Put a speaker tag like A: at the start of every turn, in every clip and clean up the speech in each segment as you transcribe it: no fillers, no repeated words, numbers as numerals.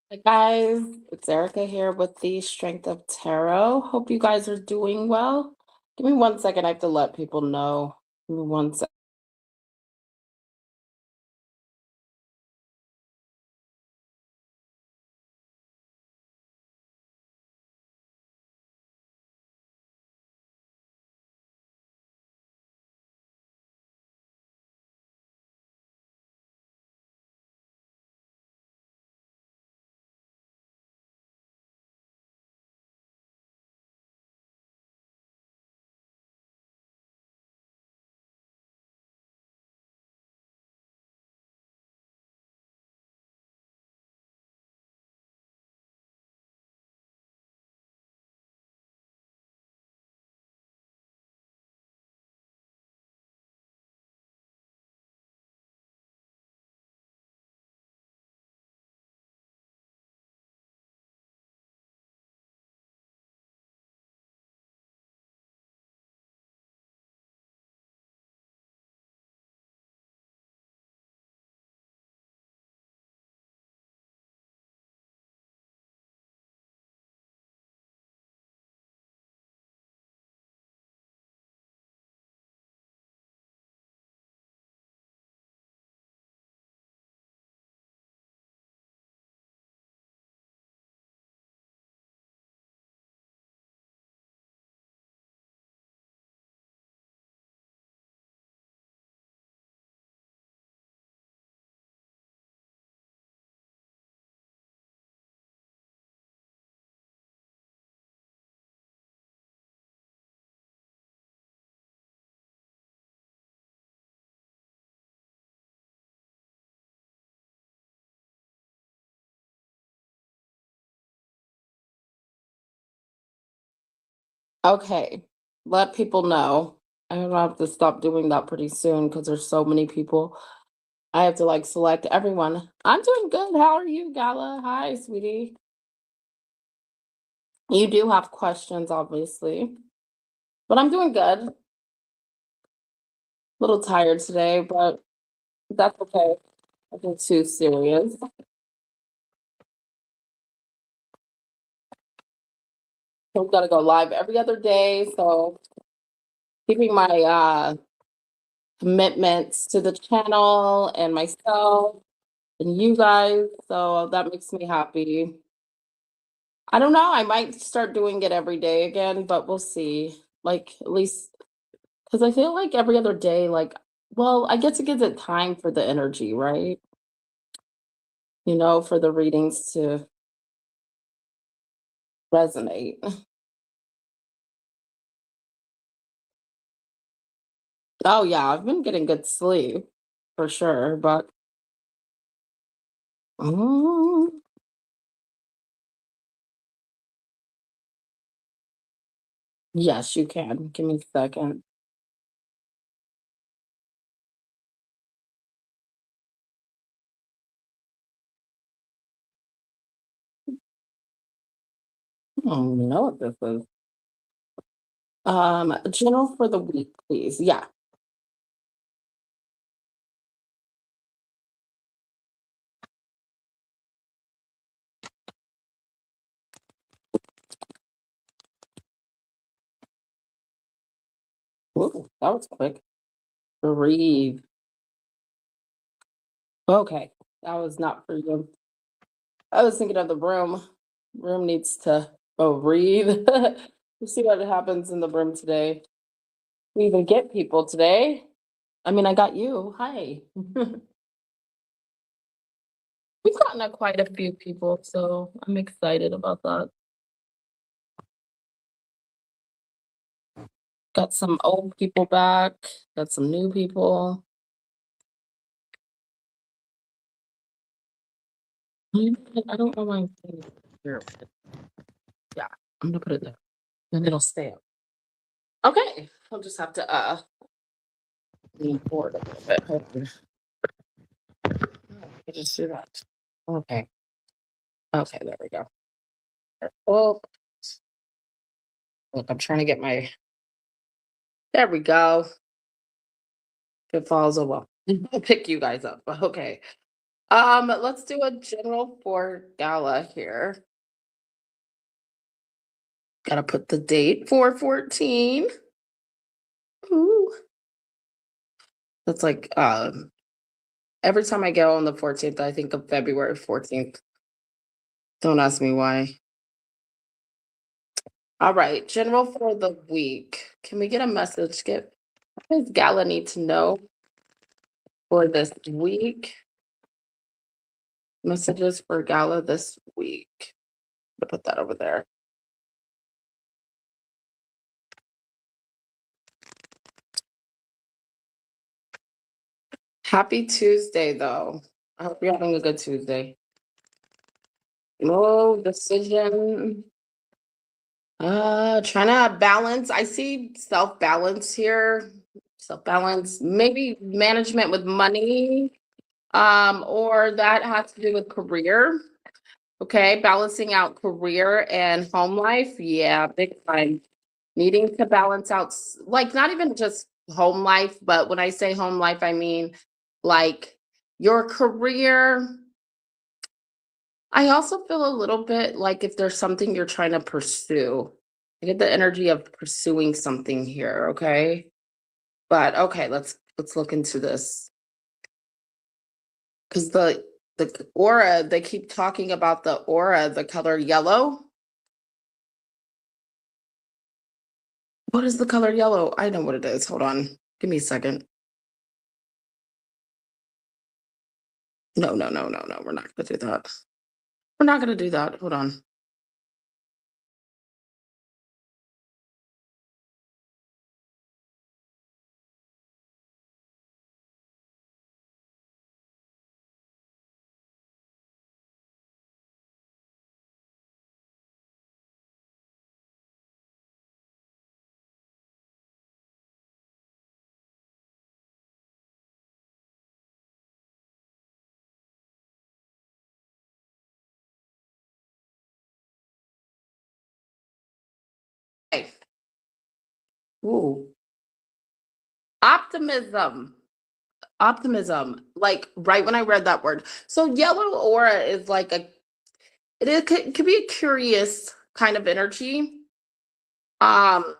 A: Hi guys, it's Erica here with the Strength of Tarot. Hope you guys are doing well. Give me 1 second, I have to let people know. Give me 1 second. Okay, let people know. I'm gonna have to stop doing that pretty soon because there's so many people. I have to like select everyone. I'm doing good. How are you, Gala? Hi, sweetie. You do have questions, obviously, but I'm doing good. A little tired today, but that's okay. Nothing too serious. We've got to go live every other day, so keeping my commitments to the channel and myself and you guys, so that makes me happy. I don't know, I might start doing it every day again, but we'll see. Like, at least because I feel like every other day, like, well, I get to give it time for the energy, right? For the readings to resonate. Oh, yeah, I've been getting good sleep for sure, but mm, yes, you can. Give me a second. Oh, you know what this is. General for the week, please. Yeah. Ooh, that was quick. Breathe. Okay. That was not for you. I was thinking of the room. Room needs to breathe. We'll see what happens in the room today. We even get people today. I mean, I got you. Hi. We've gotten quite a few people, so I'm excited about that. Got some old people back, got some new people. I don't know why I'm putting it here. Yeah, I'm gonna put it there. Then it'll stay up. Okay, I'll just have to lean forward a little bit. Hold on. I just do that. Okay. Okay, there we go. Oh, look, I'm trying to get my. There we go. If it falls, oh well. I'll pick you guys up. Okay. Let's do a general for gala here. Gotta put the date 4/14. Ooh. That's like every time I go on the 14th, I think of February 14th. Don't ask me why. All right, general for the week. Can we get a message, Skip? What does Gala need to know for this week? Messages for Gala this week. I'll put that over there. Happy Tuesday, though. I hope you're having a good Tuesday. No decision. Trying to balance. I see self-balance here. Self-balance, maybe management with money. Or that has to do with career. Okay, balancing out career and home life. Yeah, big time. Needing to balance out, like, not even just home life, but when I say home life, I mean like your career. I also feel a little bit like if there's something you're trying to pursue, I get the energy of pursuing something here. Okay. But okay, let's look into this. Because the aura, they keep talking about the aura, the color yellow. What is the color yellow? I know what it is. Hold on. Give me a second. No, no, no, no, no. We're not gonna do that. We're not gonna do that. Hold on. Okay. Ooh. Optimism. Optimism. Like right when I read that word. So yellow aura is like a it could be a curious kind of energy. Um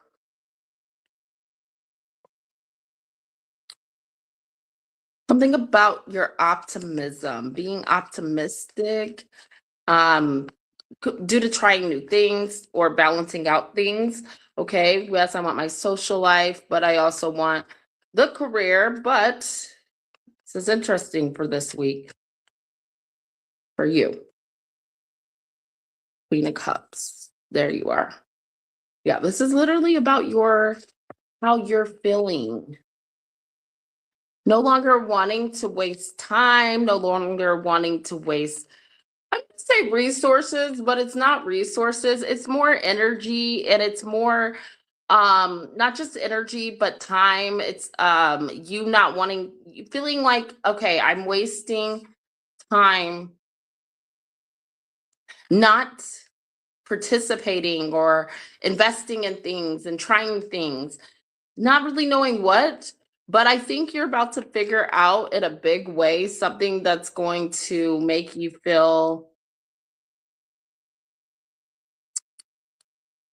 A: Something about your optimism, being optimistic, um, due to trying new things or balancing out things. Okay, yes, I want my social life, but I also want the career. But this is interesting for this week for you. Queen of Cups. There you are. Yeah, this is literally about your how you're feeling. No longer wanting to waste time, no longer wanting to waste, I would say resources, but it's not resources. It's more energy and it's more not just energy but time. It's you not wanting, you feeling like, okay, I'm wasting time not participating or investing in things and trying things, not really knowing what. But I think you're about to figure out in a big way something that's going to make you feel,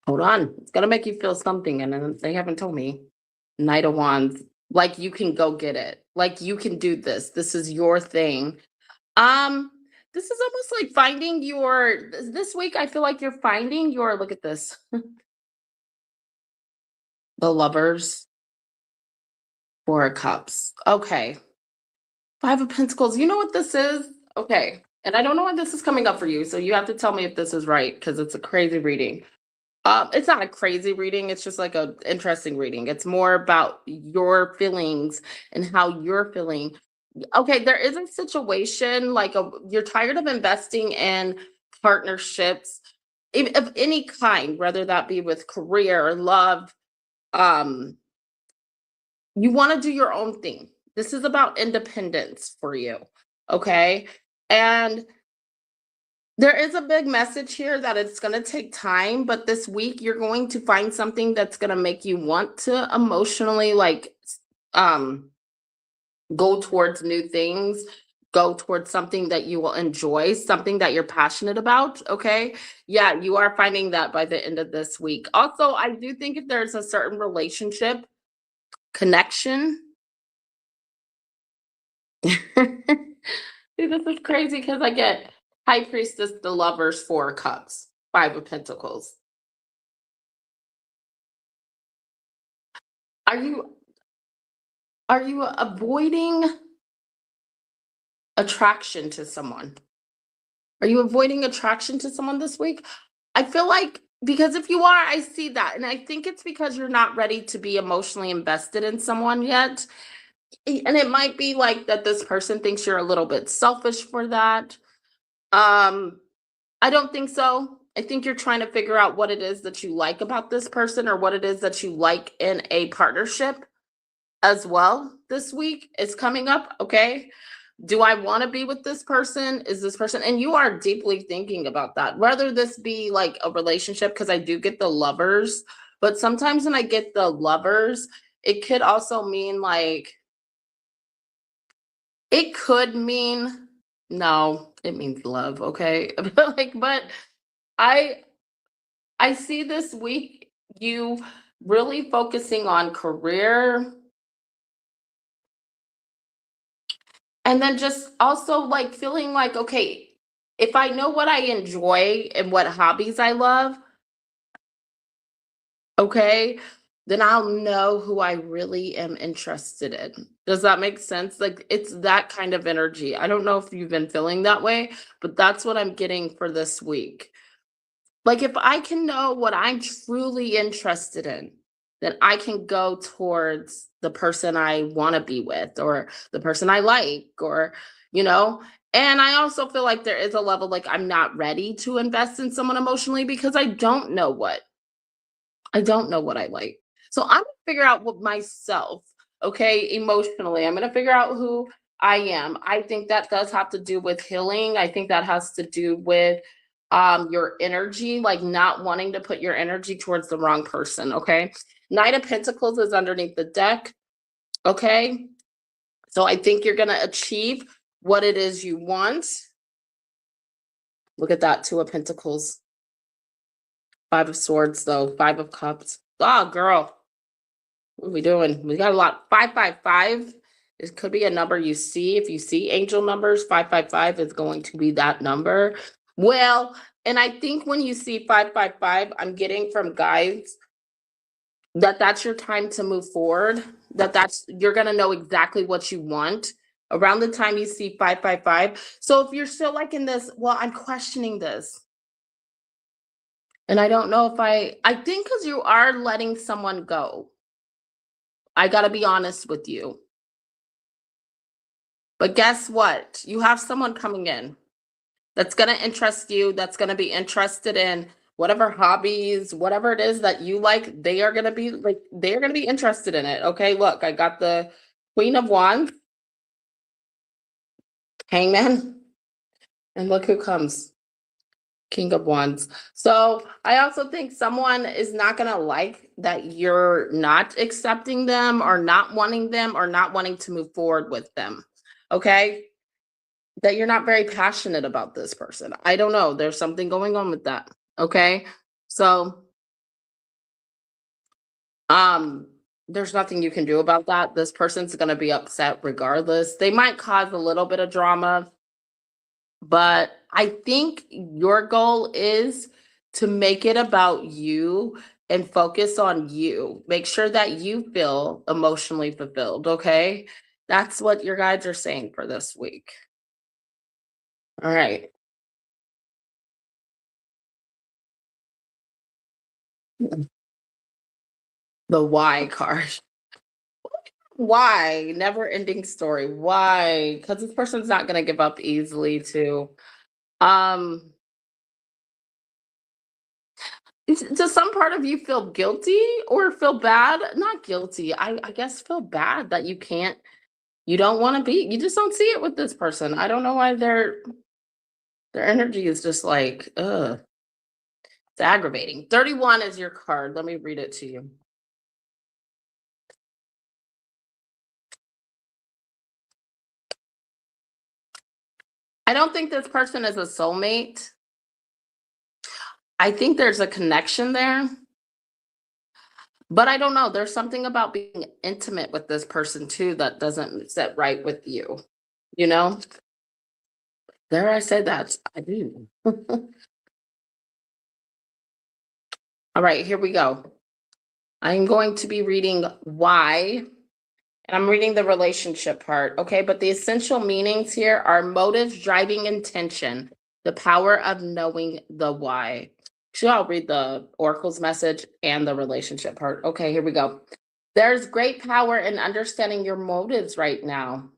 A: hold on, it's gonna make you feel something, and then they haven't told me. Knight of Wands, like you can go get it. Like you can do this. This is your thing. Um, this is almost like finding your this week. I feel like you're finding your, look at this. The Lovers, Four of Cups. Okay. Five of Pentacles. You know what this is? Okay. And I don't know why this is coming up for you. So you have to tell me if this is right because it's a crazy reading. It's not a crazy reading. It's just like a interesting reading. It's more about your feelings and how you're feeling. Okay, there is a situation like you're tired of investing in partnerships of any kind, whether that be with career or love. Um, you want to do your own thing. This is about independence for you. Okay. And there is a big message here that it's going to take time, but this week you're going to find something that's going to make you want to emotionally like um go towards new things. go towards something that you will enjoy, something that you're passionate about, okay? Yeah, you are finding that by the end of this week. Also, I do think if there's a certain relationship connection. See, this is crazy because I get High Priestess, the Lovers, Four of Cups, Five of Pentacles. Are you avoiding attraction to someone? Are you avoiding attraction to someone this week? I feel like because if you are, I see that. And I think it's because you're not ready to be emotionally invested in someone yet. And it might be like that this person thinks you're a little bit selfish for that. Um, I don't think so. I think you're trying to figure out what it is that you like about this person or what it is that you like in a partnership as well this week. It's coming up, okay? Do I want to be with this person? Is this person? And you are deeply thinking about that. Whether this be like a relationship, because I do get the Lovers, but sometimes when I get the Lovers, it could also mean like, it could mean, no, it means love, okay? But I I see this week you really focusing on career and then just also like feeling like, okay, if I know what I enjoy and what hobbies I love, okay, then I'll know who I really am interested in. Does that make sense? Like it's that kind of energy. I don't know if you've been feeling that way, but that's what I'm getting for this week. Like, if I can know what I'm truly interested in, then I can go towards the person I wanna be with or the person I like or, you know? And I also feel like there is a level, like, I'm not ready to invest in someone emotionally because I don't know what I like. So I'm gonna figure out what myself, okay, emotionally. I'm gonna figure out who I am. I think that does have to do with healing. I think that has to do with your energy, like not wanting to put your energy towards the wrong person, okay? Knight of Pentacles is underneath the deck, okay? So I think you're gonna achieve what it is you want. Look at that, Two of Pentacles, Five of Swords, though, Five of Cups. Oh, girl. What are we doing? We got a lot. 555. It could be a number you see. If you see angel numbers, 555 is going to be that number. Well, and I think when you see 555, I'm getting from guides that that's your time to move forward, that's you're going to know exactly what you want around the time you see 555. So if you're still like in this, well, I'm questioning this. And I don't know if I think because you are letting someone go. I got to be honest with you. But guess what? You have someone coming in that's going to interest you, that's going to be interested in whatever hobbies, whatever it is that you like, they are going to be like, they're going to be interested in it. Okay, look, I got the Queen of Wands, Hangman, and look who comes. King of Wands. So I also think someone is not going to like that you're not accepting them or not wanting them or not wanting to move forward with them. Okay. That you're not very passionate about this person. I don't know. There's something going on with that. Okay. So, um, there's nothing you can do about that. This person's going to be upset regardless. They might cause a little bit of drama, but I think your goal is to make it about you and focus on you. Make sure that you feel emotionally fulfilled. Okay. That's what your guides are saying for this week. All right. The why card. Why? Never ending story. Why? Because this person's not gonna give up easily too. Um, does some part of you feel guilty or feel bad? Not guilty. I guess feel bad that you don't want to be, you just don't see it with this person. I don't know why their energy is just like, it's aggravating. 31 is your card. Let me read it to you. I don't think this person is a soulmate. I think there's a connection there, but I don't know. There's something about being intimate with this person too that doesn't sit right with you. You know, there I said that. I do. All right, here we go. I'm going to be reading why, and I'm reading the relationship part. Okay, but the essential meanings here are motives, driving intention, the power of knowing the why. So I'll read the oracle's message and the relationship part. Okay, here we go. There's great power in understanding your motives right now.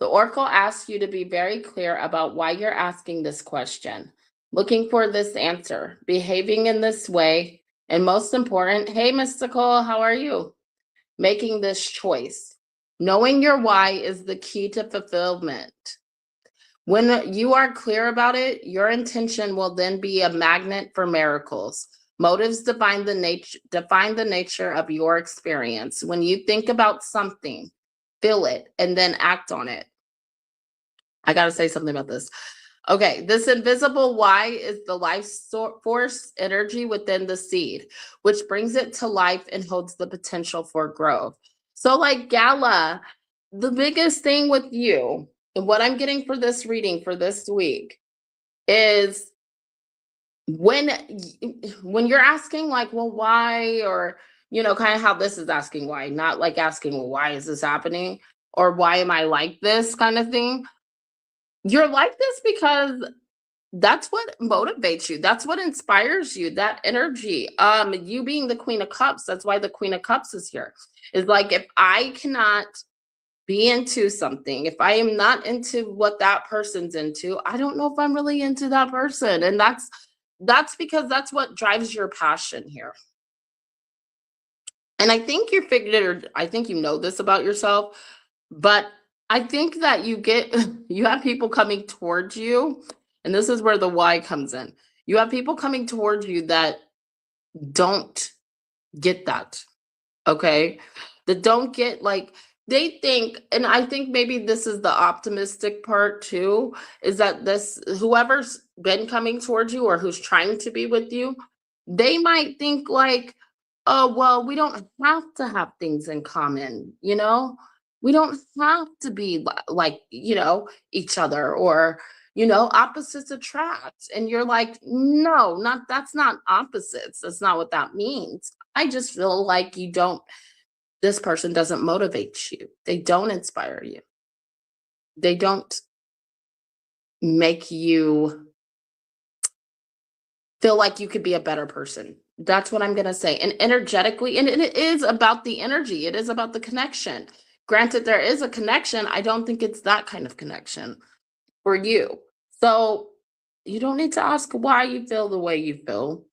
A: The oracle asks you to be very clear about why you're asking this question, looking for this answer, behaving in this way, and most important, hey, mystical, how are you? Making this choice. Knowing your why is the key to fulfillment. When you are clear about it, your intention will then be a magnet for miracles. Motives define the nature of your experience. When you think about something, feel it, and then act on it. I got to say something about this. Okay, this invisible why is the life force energy within the seed, which brings it to life and holds the potential for growth. So, like Gala, the biggest thing with you, and what I'm getting for this reading for this week, is when you're asking like, well, why, or kind of how this is asking why, not like asking, well, why is this happening, or why am I like this kind of thing. You're like this because that's what motivates you. That's what inspires you, that energy. You being the Queen of Cups, that's why the Queen of Cups is here. Is like, if I cannot be into something, if I am not into what that person's into, I don't know if I'm really into that person. And that's because that's what drives your passion here. And I think you figured it, or I think you know this about yourself, but I think that you have people coming towards you, and this is where the why comes in. You have people coming towards you that don't get that, okay? That don't get, like, they think, and I think maybe this is the optimistic part too, is that whoever's been coming towards you or who's trying to be with you, they might think like, oh, well, we don't have to have things in common, We don't have to be like, each other, or, opposites attract. And you're like, no, that's not opposites. That's not what that means. I just feel like this person doesn't motivate you. They don't inspire you. They don't make you feel like you could be a better person. That's what I'm going to say. And energetically, and it is about the energy, it is about the connection. Granted, there is a connection. I don't think it's that kind of connection for you. So you don't need to ask why you feel the way you feel.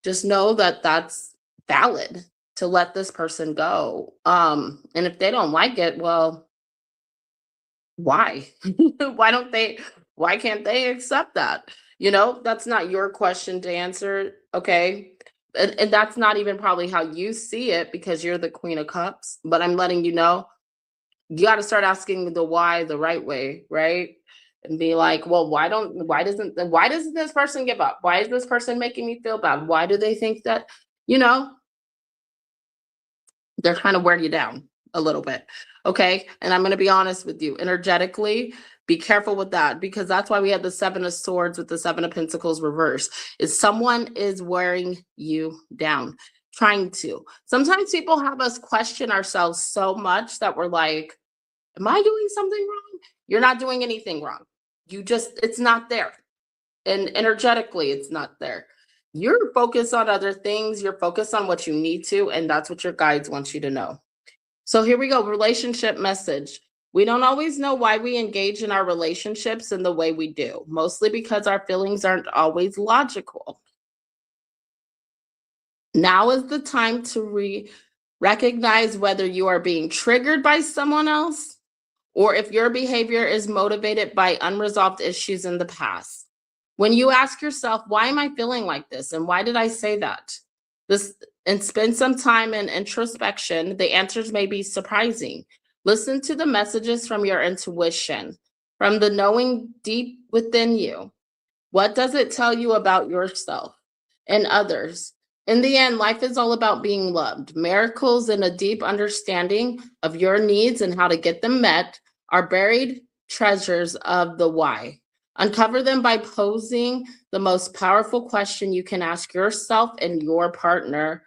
A: Just know that that's valid to let this person go. And if they don't like it, well, why? Why can't they accept that? That's not your question to answer. Okay. And that's not even probably how you see it, because you're the Queen of Cups. But I'm letting you know, you got to start asking the why the right way, right? And be like, well, why doesn't this person give up? Why is this person making me feel bad? Why do they think that, they're trying to wear you down a little bit? Okay. And I'm going to be honest with you, energetically, be careful with that, because that's why we have the Seven of Swords with the Seven of Pentacles reverse. Is someone is wearing you down, trying to. Sometimes people have us question ourselves so much that we're like, am I doing something wrong? You're not doing anything wrong. It's not there. And energetically, it's not there. You're focused on other things. You're focused on what you need to, and that's what your guides want you to know. So here we go, relationship message. We don't always know why we engage in our relationships in the way we do, mostly because our feelings aren't always logical. Now is the time to recognize whether you are being triggered by someone else, or if your behavior is motivated by unresolved issues in the past. When you ask yourself, why am I feeling like this? And why did I say that? And spend some time in introspection, the answers may be surprising. Listen to the messages from your intuition. From the knowing deep within you, what does it tell you about yourself and others? In the end, life is all about being loved. Miracles and a deep understanding of your needs and how to get them met are buried treasures of the why. Uncover them by posing the most powerful question you can ask yourself and your partner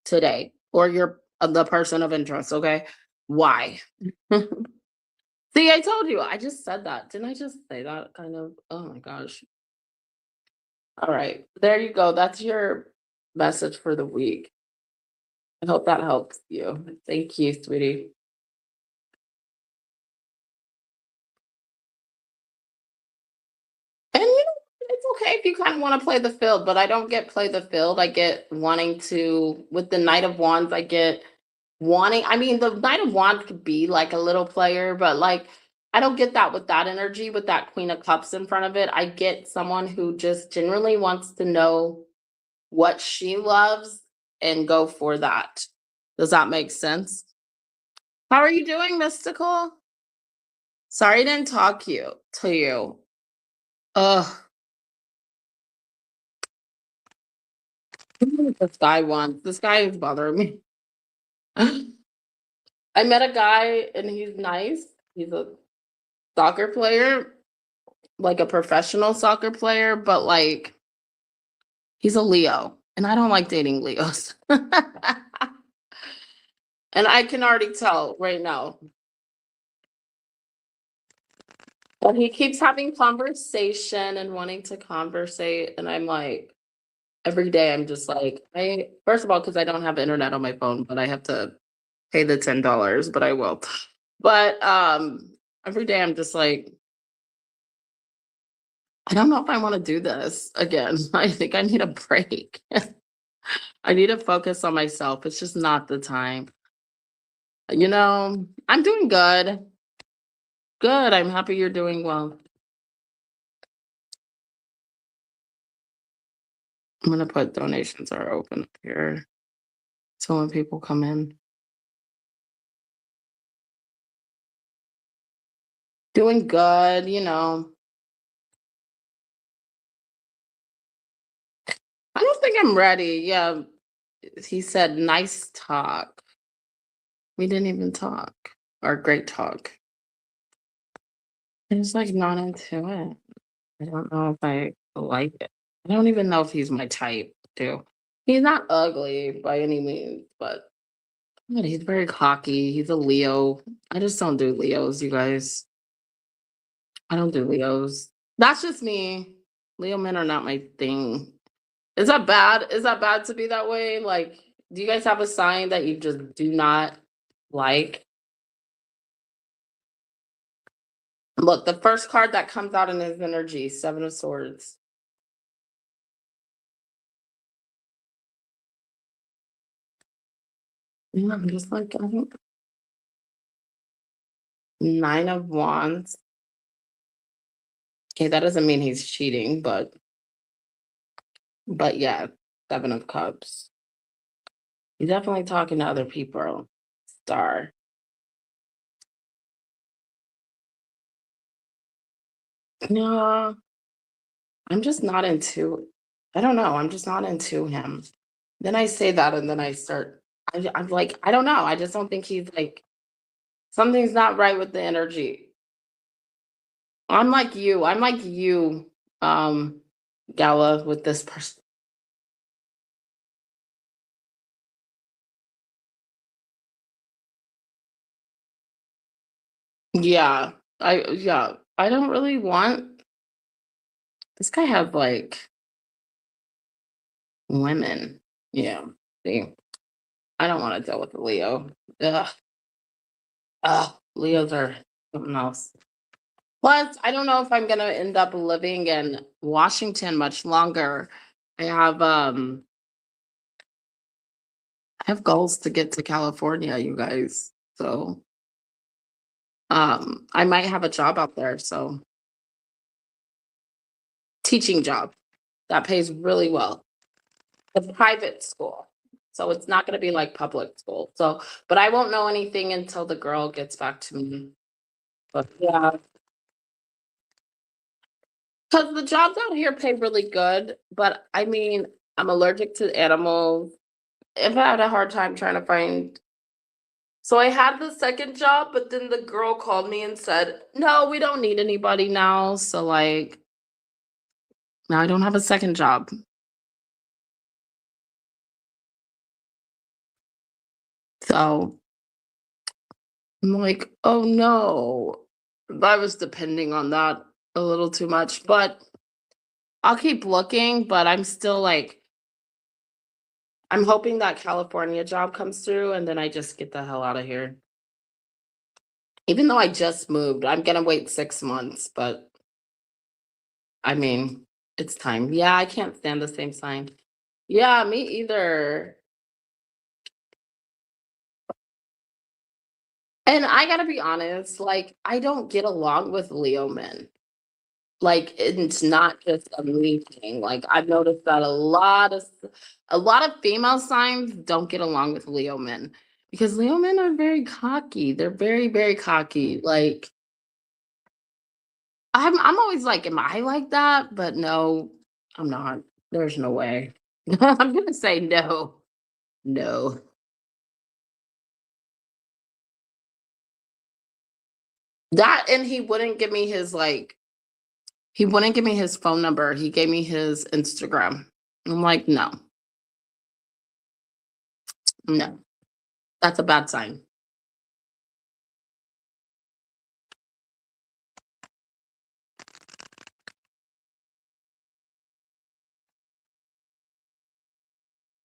A: today, or your the person of interest, okay? Why? See, I told you. I just said that. Didn't I just say that kind of? Oh my gosh. All right. There you go. That's your message for the week. I hope that helps you. Thank you, sweetie. And you know, it's okay if you kind of want to play the field, but I don't get play the field. I get wanting to, with the Knight of Wands, I get wanting, I mean, the Knight of Wands could be like a little player, but like, I don't get that with that energy, with that Queen of Cups in front of it. I get someone who just genuinely wants to know what she loves and go for that. Does that make sense? How are you doing, Mystical? Sorry I didn't talk to you. Ugh. This guy wants. This guy is bothering me. I met a guy and he's nice. He's a soccer player, like a professional soccer player, but like he's a Leo. And I don't like dating Leos. And I can already tell right now. But he keeps having conversation and wanting to conversate. And I'm like, every day I'm just like, I first of all, because I don't have internet on my phone, but I have to pay the $10, but I will. But every day I'm just like, I don't know if I want to do this again. I think I need a break. I need to focus on myself. It's just not the time. I'm doing good. Good. I'm happy you're doing well. I'm gonna put donations are open up here. So when people come in. Doing good. I don't think I'm ready. Yeah. He said, nice talk. We didn't even talk. Or great talk. I just like not into it. I don't know if I like it. I don't even know if he's my type, too. He's not ugly by any means, but he's very cocky. He's a Leo. I just don't do Leos, you guys. I don't do Leos. That's just me. Leo men are not my thing. Is that bad? Is that bad to be that way? Like, do you guys have a sign that you just do not like? Look, the first card that comes out in his energy, Seven of Swords. Yeah, I'm just like, I don't. Nine of Wands. Okay, that doesn't mean he's cheating, but yeah, Seven of Cups. He's definitely talking to other people. Star. No, I'm just not into. I don't know. I'm just not into him. Then I say that, and then I start. I'm like, I don't know. I just don't think he's like something's not right with the energy. I'm like you. I'm like you, Gala, with this person. Yeah, I don't really want this guy have like women. Yeah. See, I don't want to deal with a Leo. Ugh. Ugh. Leos are something else. Plus, I don't know if I'm gonna end up living in Washington much longer. I have um I have goals to get to California, you guys. So I might have a job out there. So teaching job that pays really well. A private school. So it's not gonna be like public school. So but I won't know anything until the girl gets back to me. But yeah, Because the jobs out here pay really good, but I mean, I'm allergic to animals. I've had a hard time trying to find. So I had the second job, but then the girl called me and said, "No, we don't need anybody now." So like now I don't have a second job. So I'm like, "Oh no." I was depending on that a little too much, but I'll keep looking, but I'm still like I'm hoping that California job comes through and then I just get the hell out of here. Even though I just moved, I'm gonna wait 6 months, but I mean, it's time. Yeah, I can't stand the same sign. Yeah, me either. And I gotta be honest, like, I don't get along with Leo men. Like, it's not just a me thing. Like, I've noticed that a lot of female signs don't get along with Leo men because Leo men are very cocky. They're very, very cocky. Like, I'm always like, am I like that? But no, I'm not. There's no way. I'm gonna say no. No. That and he wouldn't give me his like he wouldn't give me his phone number. He gave me his Instagram. I'm like, no, no. That's a bad sign.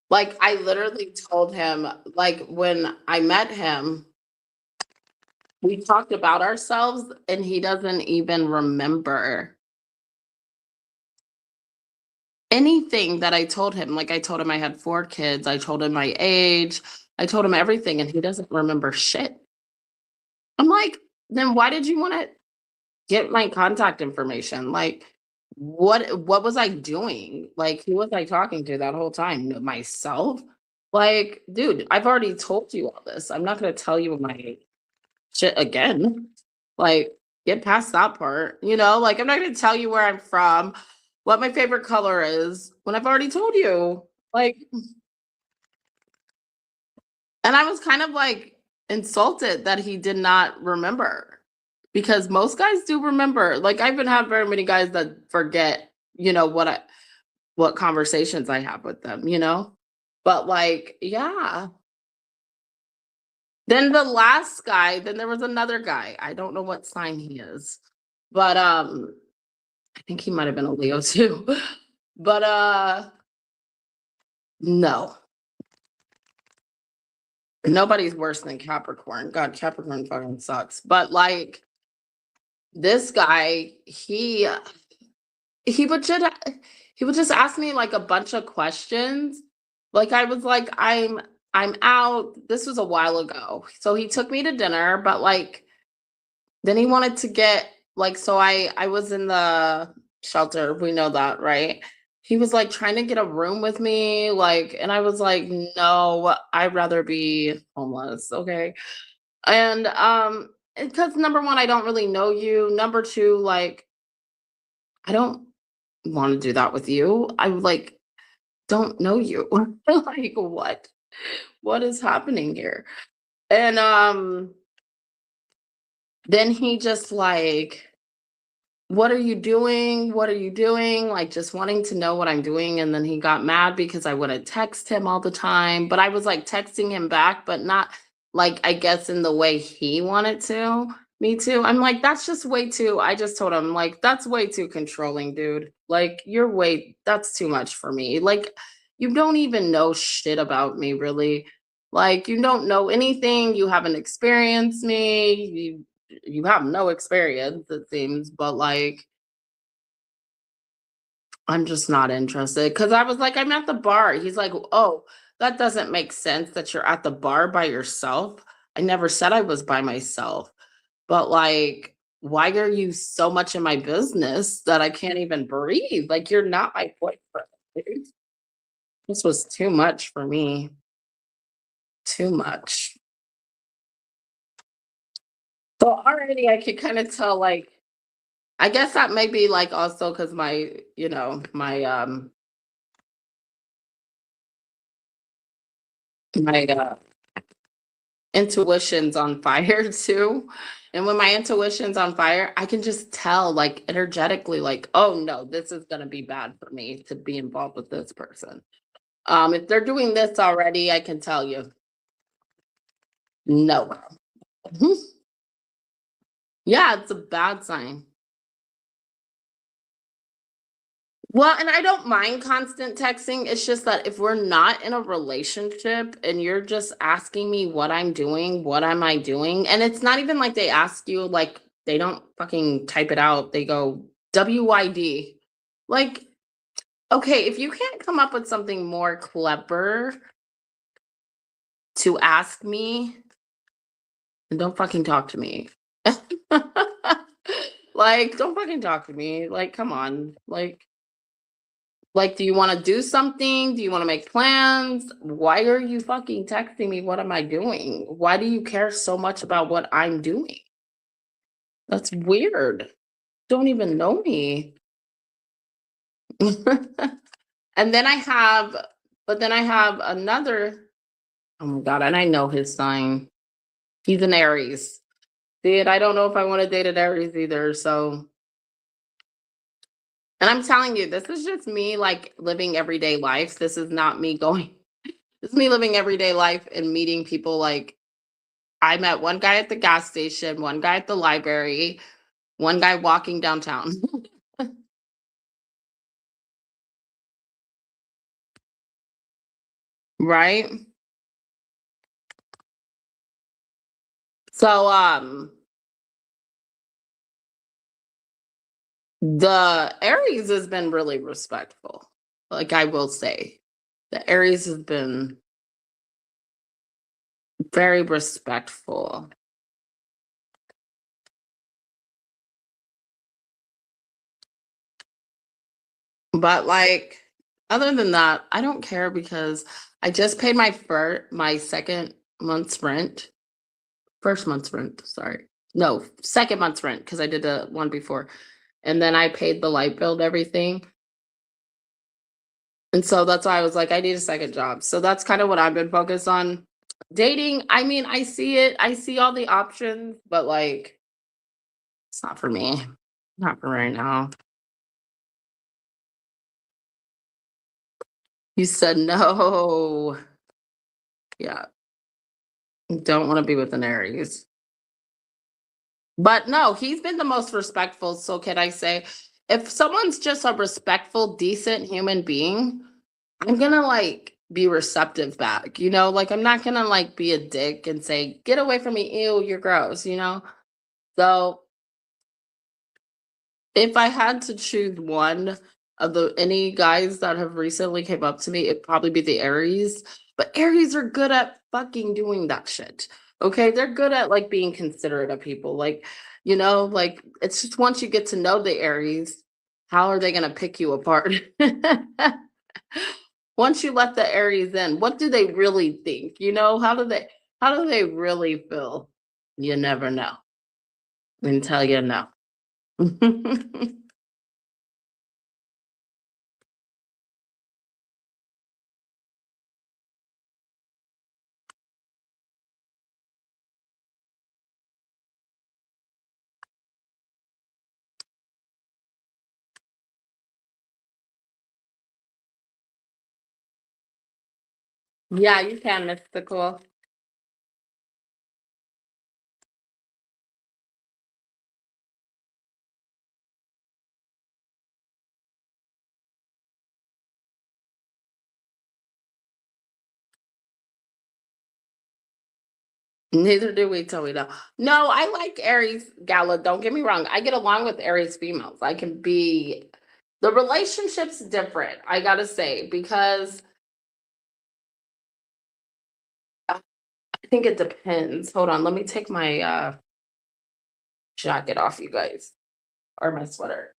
A: Like I literally told him, like when I met him, we talked about ourselves and he doesn't even remember anything that I told him. Like I told him I had 4 kids, I told him my age, I told him everything, and he doesn't remember shit. I'm like, then why did you want to get my contact information? Like, what was I doing? Like, who was I talking to that whole time? Myself? Like, dude, I've already told you all this. I'm not gonna tell you my shit again. Like, get past that part. Like I'm not gonna tell you where I'm from, what my favorite color is, when I've already told you. Like, and I was kind of like insulted that he did not remember because most guys do remember. Like, I haven't had very many guys that forget, what conversations I have with them. But like, yeah. Then the last guy, then there was another guy. I don't know what sign he is, but I think he might have been a Leo too. But no. Nobody's worse than Capricorn. God, Capricorn fucking sucks. But like this guy, he would just he would just ask me like a bunch of questions. Like I was like, I'm out. This was a while ago. So he took me to dinner, but like then he wanted to get like so I was in the shelter. We know that, right? He was like trying to get a room with me, like, and I was like, no, I'd rather be homeless, okay? And because number one, I don't really know you. Number two, like, I don't want to do that with you. I like don't know you. Like what? What is happening here? And then he just like, what are you doing? What are you doing? Like just wanting to know what I'm doing. And then he got mad because I wouldn't text him all the time. But I was like texting him back, but not like I guess in the way he wanted to. Me too. I'm like, that's just way too. I just told him, like, that's way too controlling, dude. Like, that's too much for me. Like, you don't even know shit about me, really. Like, you don't know anything. You haven't experienced me. You have no experience, it seems, but like I'm just not interested because I was like, I'm at the bar. He's like, oh, that doesn't make sense that you're at the bar by yourself. I never said I was by myself, but like, why are you so much in my business that I can't even breathe? Like, you're not my boyfriend, dude. This was too much for me. Too much. So already I could kind of tell, like, I guess that may be like also because my, my intuition's on fire too. And when my intuition's on fire, I can just tell like energetically, like, oh no, this is gonna be bad for me to be involved with this person. If they're doing this already, I can tell you, no. Yeah, it's a bad sign. Well, and I don't mind constant texting. It's just that if we're not in a relationship and you're just asking me what I'm doing, what am I doing? And it's not even like they ask you, like, they don't fucking type it out. They go, WYD. Like, okay, if you can't come up with something more clever to ask me, then don't fucking talk to me. Like, don't fucking talk to me. Like, come on. Like, do you wanna do something? Do you wanna make plans? Why are you fucking texting me? What am I doing? Why do you care so much about what I'm doing? That's weird. Don't even know me. And then I have but then I have another, oh my god, and I know his sign. He's an Aries. See, and I don't know if I wanna date an Aries either, so, and I'm telling you, this is just me, like, living everyday life. This is not me going this is me living everyday life and meeting people, like, I met one guy at the gas station, one guy at the library, one guy walking downtown. Right? So, the Aries has been really respectful. Like, I will say. The Aries has been very respectful. But, like, other than that, I don't care because I just paid my second month's rent. First month's rent, sorry. No, second month's rent because I did the one before. And then I paid the light bill and everything. And so that's why I was like, I need a second job. So that's kind of what I've been focused on. Dating, I mean, I see it. I see all the options, but like, it's not for me. Not for right now. You said no. Yeah, don't want to be with an Aries. But no, he's been the most respectful. So can I say, if someone's just a respectful, decent human being, I'm gonna like be receptive back, like I'm not gonna like be a dick and say, get away from me, ew, you're gross. So if I had to choose one of the any guys that have recently came up to me, it'd probably be the Aries. But Aries are good at fucking doing that shit. Okay. They're good at like being considerate of people. Like it's just once you get to know the Aries, how are they gonna pick you apart? Once you let the Aries in, what do they really think? How do they really feel? You never know until you know. Yeah, you can, mystical. Neither do we till we know. No, I like Aries Gala. Don't get me wrong. I get along with Aries females. I can be the relationship's different, I gotta say, because I think it depends. Hold on, let me take my jacket off, you guys, or my sweater.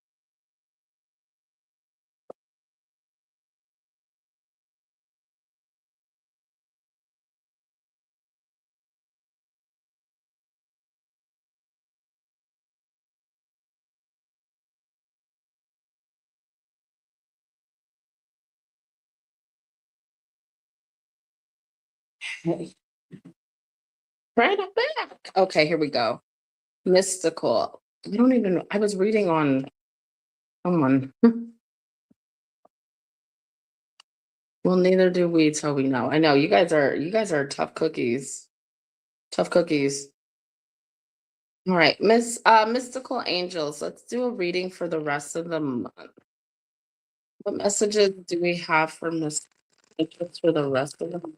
A: Okay. Right up back. Okay, here we go. Mystical. I don't even know. I was reading on someone. Well, neither do we till we know. I know you guys are tough cookies. Tough cookies. All right, Mystical Angels. Let's do a reading for the rest of the month. What messages do we have for messages for the rest of the month?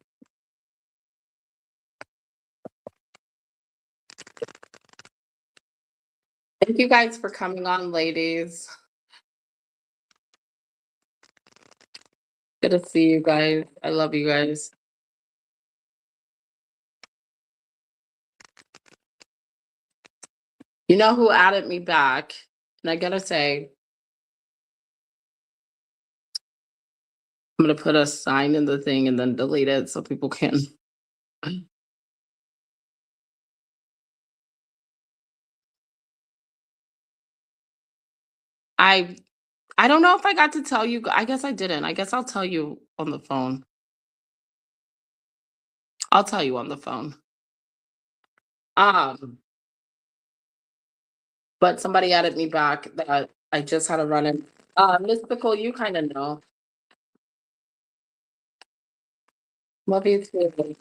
A: Thank you guys for coming on, ladies. Good to see you guys. I love you guys. You know who added me back? And I gotta say, I'm gonna put a sign in the thing and then delete it so people can. I I don't know if I got to tell you. I guess I didn't. I guess I'll tell you on the phone. I'll tell you on the phone. Um, but somebody added me back that I just had to run in. Mystical, you kind of know. Love you too.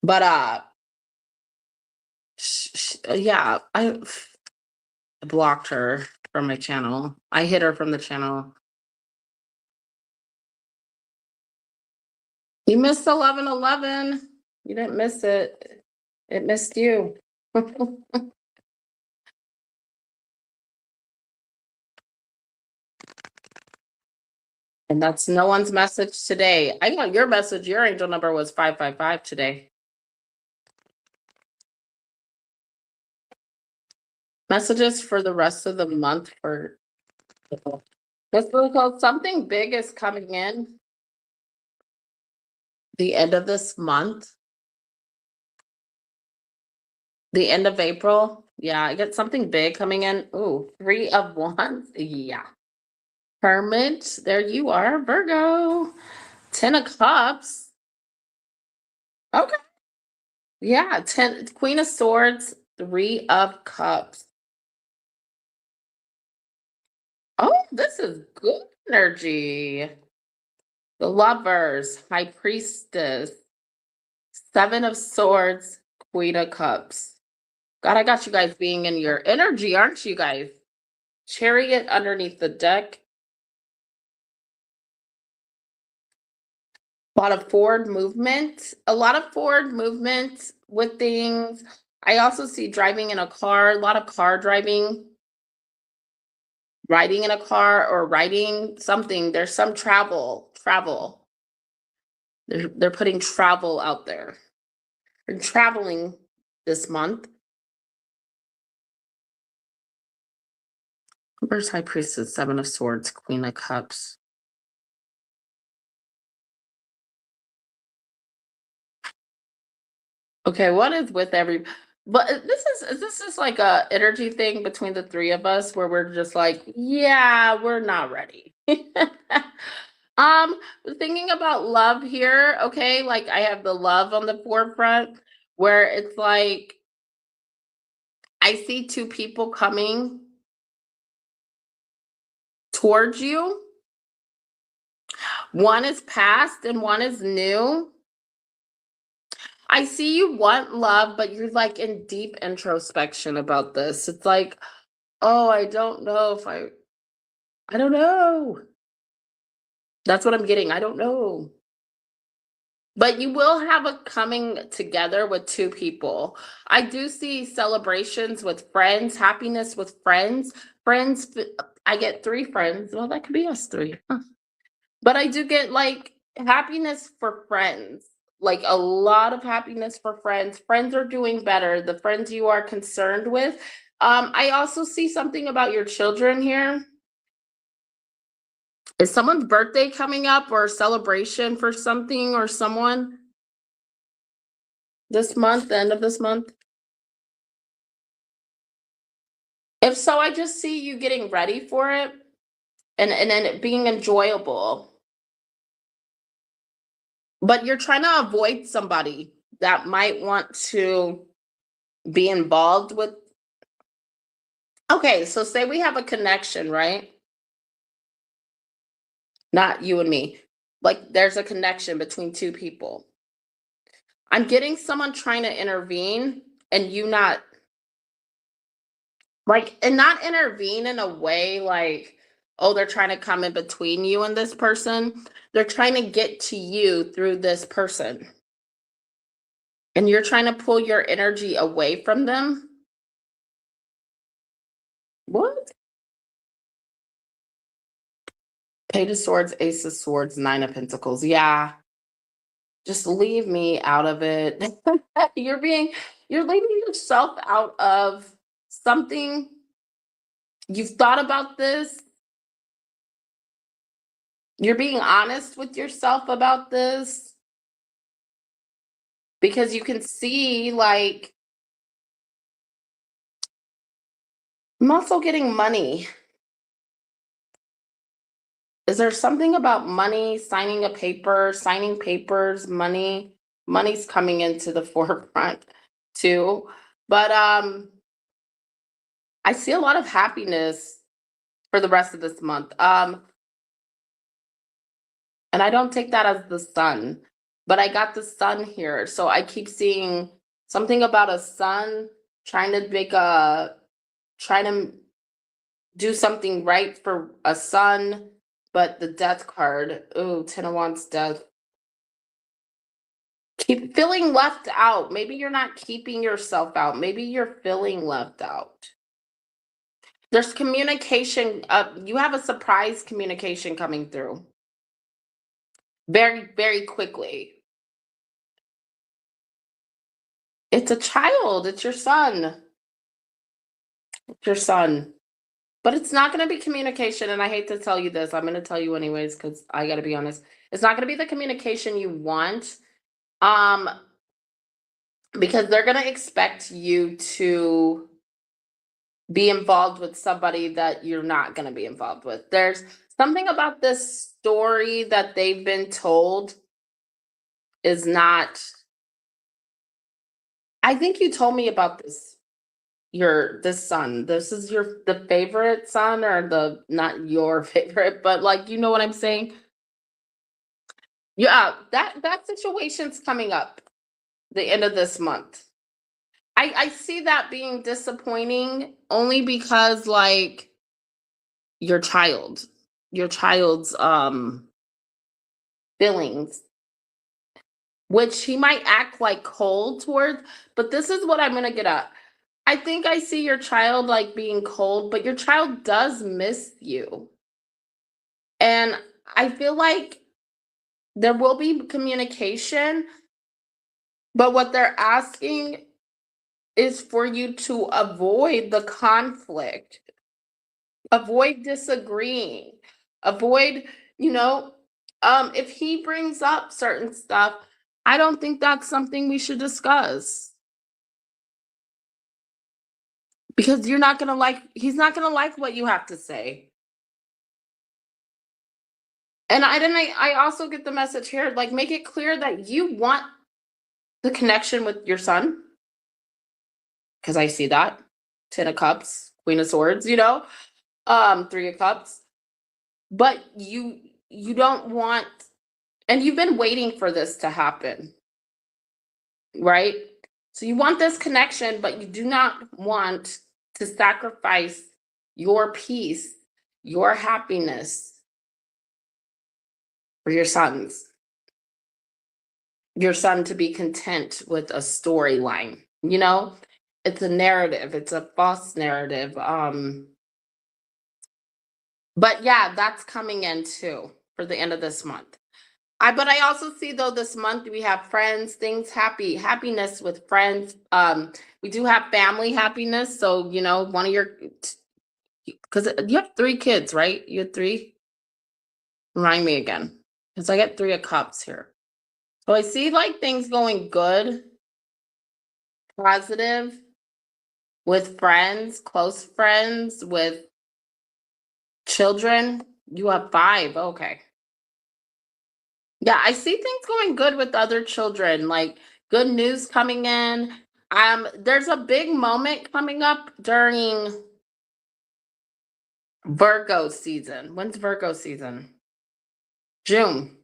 A: But yeah, I blocked her from my channel. I hit her from the channel. You missed 11:11. You didn't miss it. It missed you. And that's no one's message today. I got your message. Your angel number was 555 today. Messages for the rest of the month for this called something big is coming in the end of this month, the end of April. Yeah, I get something big coming in. Ooh, 3 of Wands. Yeah. Hermit. There you are, Virgo. 10 of Cups. Okay. Yeah, 10 Queen of Swords, 3 of Cups. Oh, this is good energy. The Lovers, High Priestess, 7 of Swords, Queen of Cups. God, I got you guys being in your energy, aren't you guys? Chariot underneath the deck. A lot of forward movement with things. I also see driving in a car, a lot of car driving, riding in a car or riding something. There's some travel. They're putting travel out there. They're traveling this month. Where's High Priestess, 7 of Swords, Queen of Cups? Okay, what is with every but this is like a energy thing between the three of us where we're just like, yeah, we're not ready. Thinking about love here, okay? Like I have the love on the forefront where it's like I see two people coming towards you. One is past and one is new. I see you want love, but you're like in deep introspection about this. It's like, oh, I don't know if I don't know. That's what I'm getting. I don't know. But you will have a coming together with two people. I do see celebrations with friends, happiness with friends. Friends, I get 3 friends. Well, that could be us three. Huh. But I do get like happiness for friends, like a lot of happiness for friends. Friends are doing better, the friends you are concerned with. I also see something about your children here. Is someone's birthday coming up or a celebration for something or someone this month, the end of this month? If so, I just see you getting ready for it and then it being enjoyable. But you're trying to avoid somebody that might want to be involved with. Okay, so say we have a connection, right? Not you and me. Like there's a connection between two people. I'm getting someone trying to intervene and you not like, and not intervene in a way like, oh, they're trying to come in between you and this person. They're trying to get to you through this person. And you're trying to pull your energy away from them. What? Page of Swords, Ace of Swords, Nine of Pentacles. Yeah. Just leave me out of it. You're leaving yourself out of something. You've thought about this. You're being honest with yourself about this because you can see, like, I'm also getting money. Is there something about money, signing a paper, signing papers, money? Money's coming into the forefront too. But I see a lot of happiness for the rest of this month. And I don't take that as the sun, but I got the sun here. So I keep seeing something about a sun trying to trying to do something right for a son, but the death card. Ooh, Ten of Wands, death. Keep feeling left out. Maybe you're not keeping yourself out. Maybe you're feeling left out. There's communication. You have a surprise communication coming through very, very quickly. It's a child. It's your son. It's your son. But it's not going to be communication. And I hate to tell you this. I'm going to tell you anyways, because I got to be honest. It's not going to be the communication you want. Because they're going to expect you to be involved with somebody that you're not going to be involved with. There's something about this story that they've been told is not. I think you told me about this. This son. This is the favorite son, or the not your favorite, but like you know what I'm saying? Yeah, that situation's coming up the end of this month. I see that being disappointing only because like your child's feelings, which he might act like cold towards, but this is what I'm gonna get at. I think I see your child like being cold, but your child does miss you. And I feel like there will be communication, but what they're asking is for you to avoid the conflict, avoid disagreeing, avoid, you know, if he brings up certain stuff, I don't think that's something we should discuss because he's not going to like what you have to say. And I also get the message here, like make it clear that you want the connection with your son. Because I see that. Ten of Cups, Queen of Swords, Three of Cups. But you don't want, and you've been waiting for this to happen, right? So you want this connection, but you do not want to sacrifice your peace, your happiness for your son to be content with a storyline. It's a narrative, it's a false narrative. But yeah, that's coming in too for the end of this month. But I also see though this month we have friends, happiness with friends. We do have family happiness. So, one of because you have 3 kids, right? You have 3? Remind me again. Because I get 3 of Cups here. So I see like things going good, positive with friends, close friends, with children. You have 5. Okay. Yeah, I see things going good with other children, like good news coming in. There's a big moment coming up during Virgo season. When's Virgo season? June,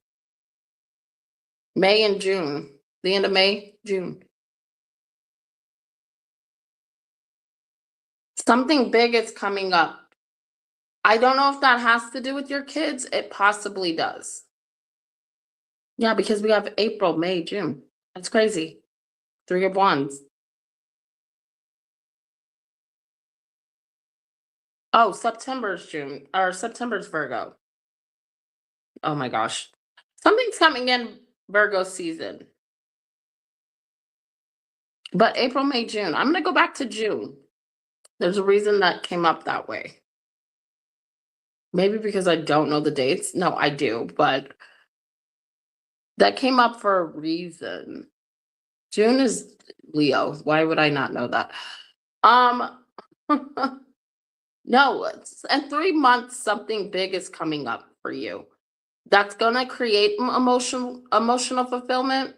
A: May and June. The end of May, June. Something big is coming up. I don't know if that has to do with your kids. It possibly does. Yeah, because we have April, May, June. That's crazy. Three of Wands. Oh, September's June or September's Virgo. Oh my gosh. Something's coming in Virgo season. But April, May, June. I'm gonna go back to June. There's a reason that came up that way. Maybe because I don't know the dates. No, I do, but that came up for a reason. June is Leo. Why would I not know that? Um no, in 3 months something big is coming up for you. That's gonna create emotional fulfillment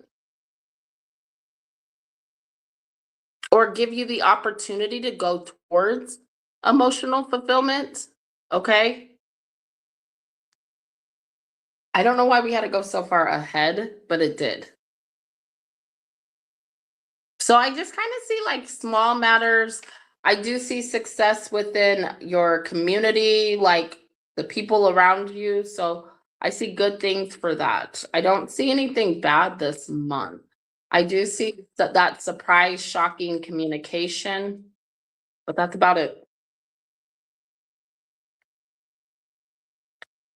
A: or give you the opportunity to go towards emotional fulfillment. Okay. I don't know why we had to go so far ahead, but it did. So I just kind of see like small matters. I do see success within your community, like the people around you. So I see good things for that. I don't see anything bad this month. I do see that surprise, shocking communication, but that's about it.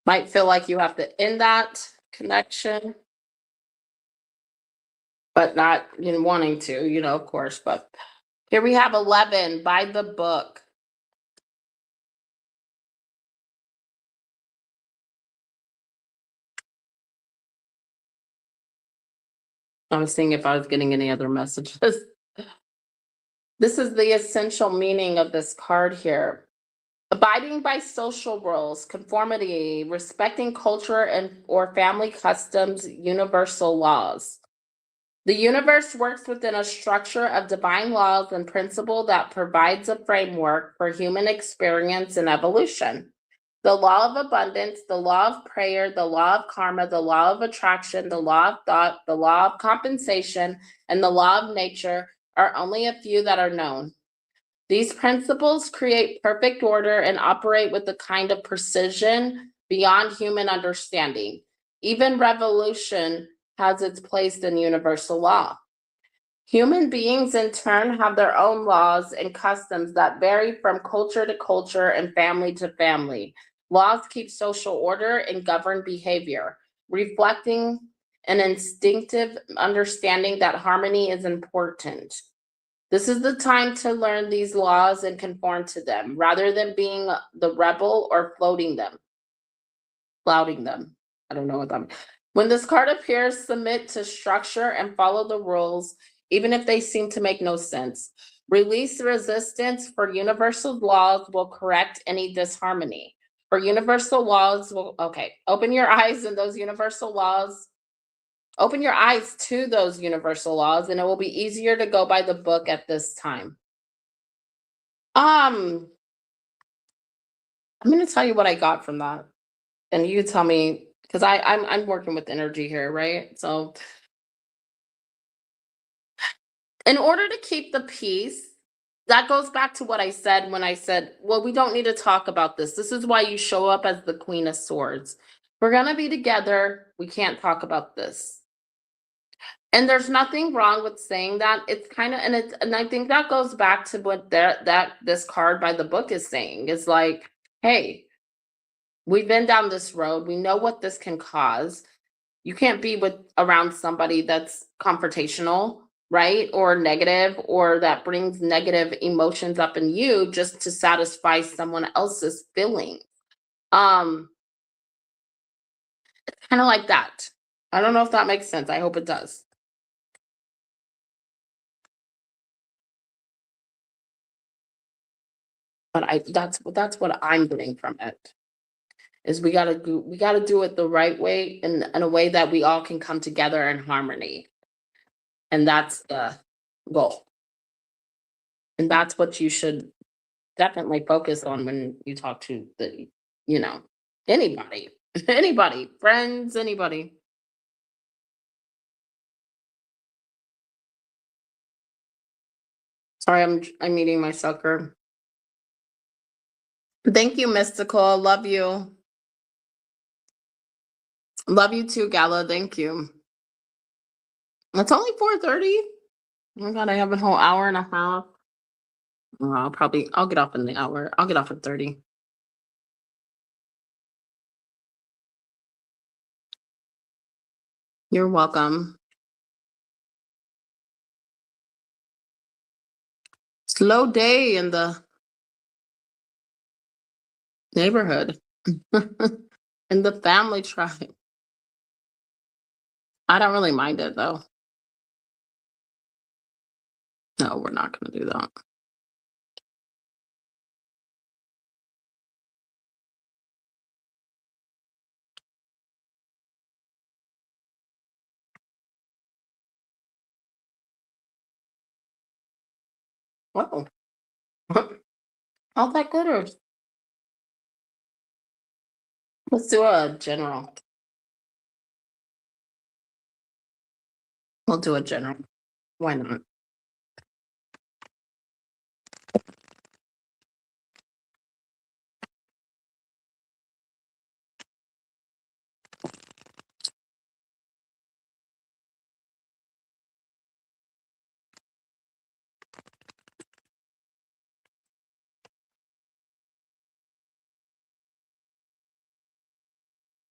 A: Might feel like you have to end that connection, but not wanting to, of course. But here we have 11 by the book. I was seeing if I was getting any other messages. This is the essential meaning of this card here. Abiding by social rules, conformity, respecting culture and or family customs, universal laws. The universe works within a structure of divine laws and principle that provides a framework for human experience and evolution. The law of abundance, the law of prayer, the law of karma, the law of attraction, the law of thought, the law of compensation, and the law of nature are only a few that are known. These principles create perfect order and operate with a kind of precision beyond human understanding. Even revolution has its place in universal law. Human beings, in turn, have their own laws and customs that vary from culture to culture and family to family. Laws keep social order and govern behavior, reflecting an instinctive understanding that harmony is important. This is the time to learn these laws and conform to them, rather than being the rebel or flouting them. I don't know what that means. When this card appears, submit to structure and follow the rules, even if they seem to make no sense. Release resistance, for universal laws will correct any disharmony. For universal laws will, okay, open your eyes and those universal laws. Open your eyes to those universal laws, and it will be easier to go by the book at this time. Um, I'm gonna tell you what I got from that, and you tell me because I'm working with energy here, right? So in order to keep the peace, that goes back to what I said when I said, well, we don't need to talk about this. This is why you show up as the Queen of Swords. We're gonna be together. We can't talk about this. And there's nothing wrong with saying that. It's kind of, and I think that goes back to what that this card by the book is saying. Is like, hey, we've been down this road. We know what this can cause. You can't be with around somebody that's confrontational, right? Or negative, or that brings negative emotions up in you just to satisfy someone else's feeling. Um, kind of like that. I don't know if that makes sense. I hope it does. But I that's what I'm getting from it. is we gotta do it the right way in a way that we all can come together in harmony. And that's the goal. And that's what you should definitely focus on when you talk to you know, anybody, anybody, friends, anybody. Sorry, I'm eating my sucker. Thank you, Mystical. Love you. Love you too, Gala. Thank you. It's only 4:30. Oh my god, I have a whole hour and a half. Well, I'll get off in the hour. I'll get off at 30. You're welcome. Slow day in the neighborhood. In the family tribe. I don't really mind it though. No, we're not gonna do that. Whoa. All that glitters. Let's do a general. We'll do a general. Why not?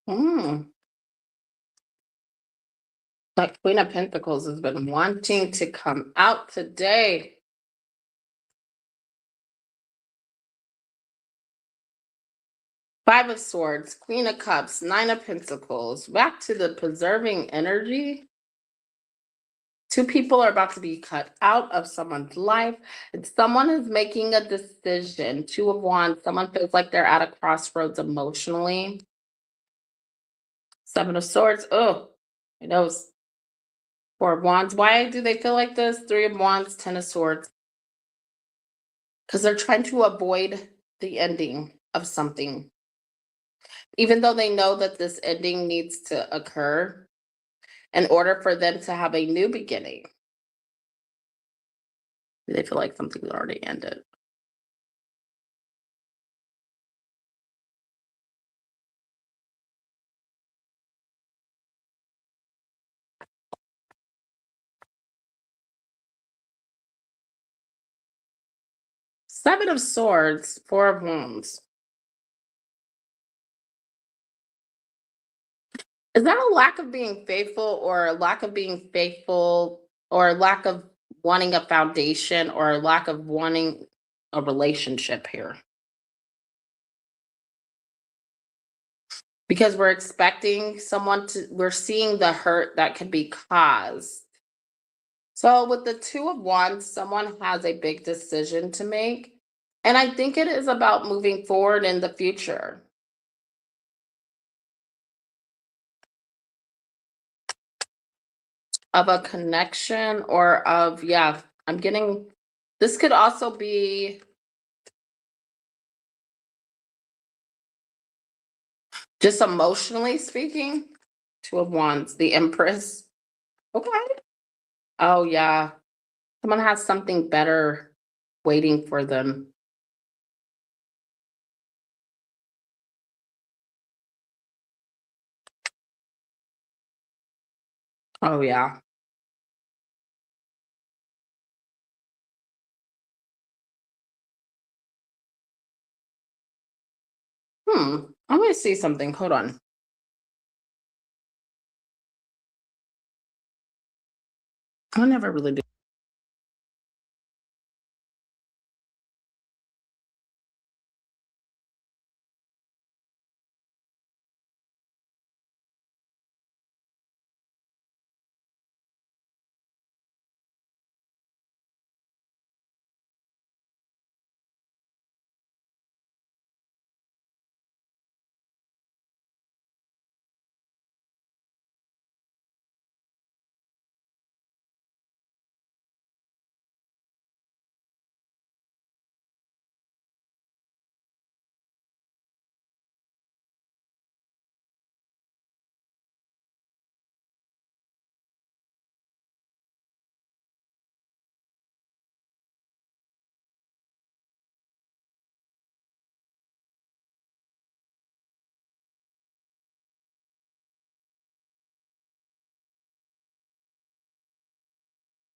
A: Mm. That Queen of Pentacles has been wanting to come out today. Five of Swords, Queen of Cups, Nine of Pentacles. Back to the preserving energy. Two people are about to be cut out of someone's life. And someone is making a decision. Two of Wands. Someone feels like they're at a crossroads emotionally. Seven of Swords. Oh, my nose. Four of Wands. Why do they feel like this? Three of Wands, Ten of Swords. Because they're trying to avoid the ending of something. Even though they know that this ending needs to occur in order for them to have a new beginning. They feel like something's already ended. Seven of Swords, Four of Wands. Is that a lack of being faithful or a lack of being faithful or a lack of wanting a foundation or a lack of wanting a relationship here? Because we're expecting we're seeing the hurt that could be caused. So with the Two of Wands, someone has a big decision to make. And I think it is about moving forward in the future. Of a connection or of, yeah, I'm getting, this could also be just emotionally speaking. Two of Wands, the Empress. Okay. Oh, yeah. Someone has something better waiting for them. Oh, yeah. I'm going to see something. Hold on. I never really do.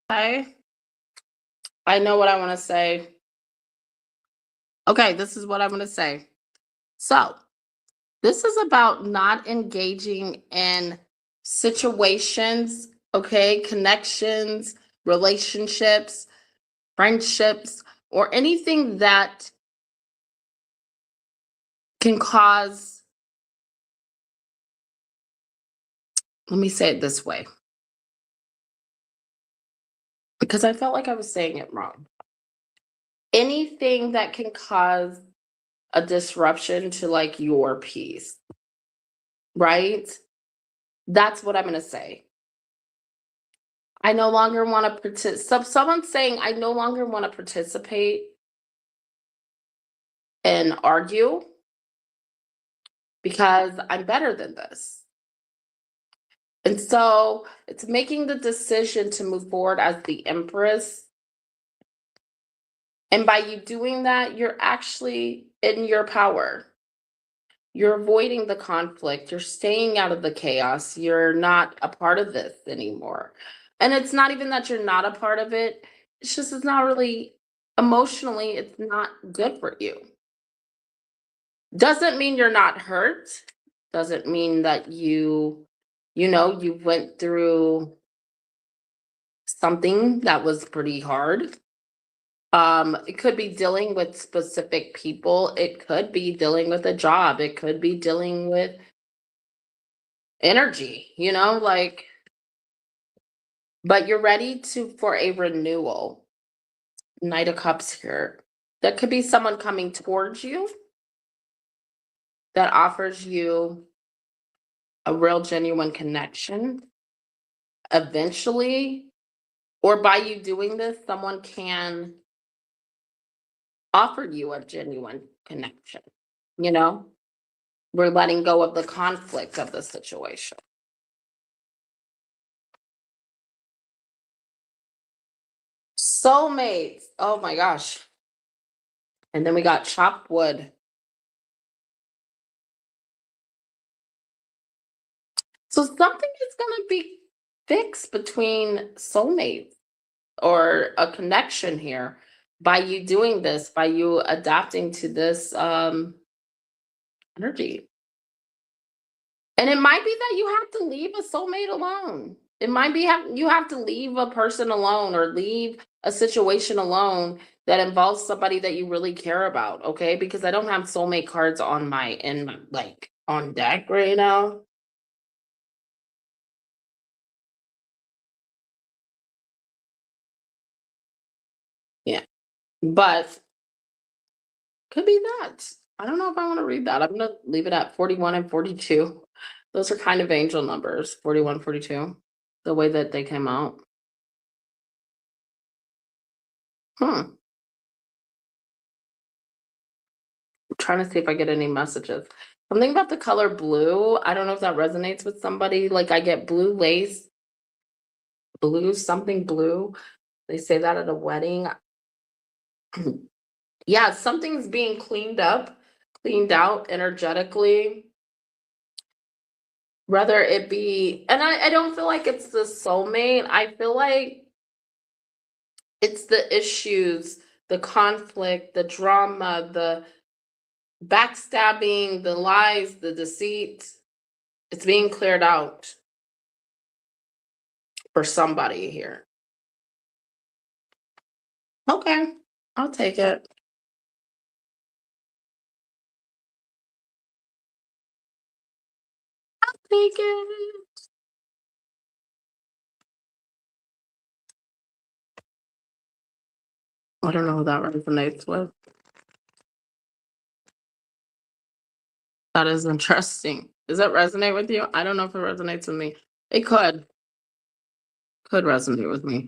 A: Okay. I know what I want to say. Okay, this is what I'm going to say. So, this is about not engaging in situations, okay, connections, relationships, friendships, or anything that can cause, let me say it this way, because I felt like I was saying it wrong. Anything that can cause a disruption to like your peace, right? That's what I'm going to say. I no longer want to participate. Someone's saying, I no longer want to participate and argue because I'm better than this. And so it's making the decision to move forward as the Empress. And by you doing that, you're actually in your power. You're avoiding the conflict. You're staying out of the chaos. You're not a part of this anymore. And it's not even that you're not a part of it. It's just, it's not really emotionally, it's not good for you. Doesn't mean you're not hurt. Doesn't mean that you went through something that was pretty hard. It could be dealing with specific people. It could be dealing with a job. It could be dealing with energy, like, but you're ready for a renewal. Knight of Cups here. That could be someone coming towards you that offers you a real genuine connection eventually, or by you doing this, someone can offer you a genuine connection. You know, we're letting go of the conflict of the situation. Soulmates. Oh my gosh. And then we got chopped wood. So something is going to be fixed between soulmates or a connection here by you doing this, by you adapting to this energy. And it might be that you have to leave a soulmate alone. It might be you have to leave a person alone or leave a situation alone that involves somebody that you really care about, okay? Because I don't have soulmate cards on like on deck right now. Yeah. But could be that. I don't know if I want to read that. I'm going to leave it at 41 and 42. Those are kind of angel numbers, 41, 42, the way that they came out. Hmm. Trying to see if I get any messages. Something about the color blue. I don't know if that resonates with somebody. Like I get blue lace, blue, something blue. They say that at a wedding. Yeah, something's being cleaned up, cleaned out energetically. Whether it be, and I don't feel like it's the soulmate. I feel like it's the issues, the conflict, the drama, the backstabbing, the lies, the deceit. It's being cleared out for somebody here. Okay, I'll take it. Take it. I don't know who that resonates with. That is interesting. Does that resonate with you? I don't know if it resonates with me. It could resonate with me.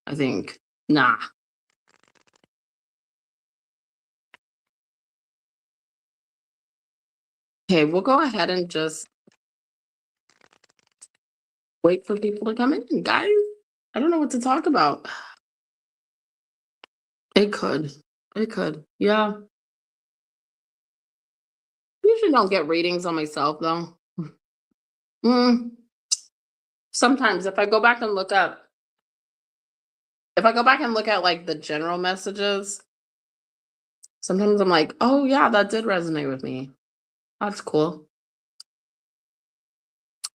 A: I think. Nah. Okay, we'll go ahead and just wait for people to come in, guys. I don't know what to talk about. It could. It could. Yeah. Usually don't get readings on myself though. Mm, sometimes if I go back and look up If I go back and look at like the general messages, sometimes I'm like, oh yeah, that did resonate with me. That's cool.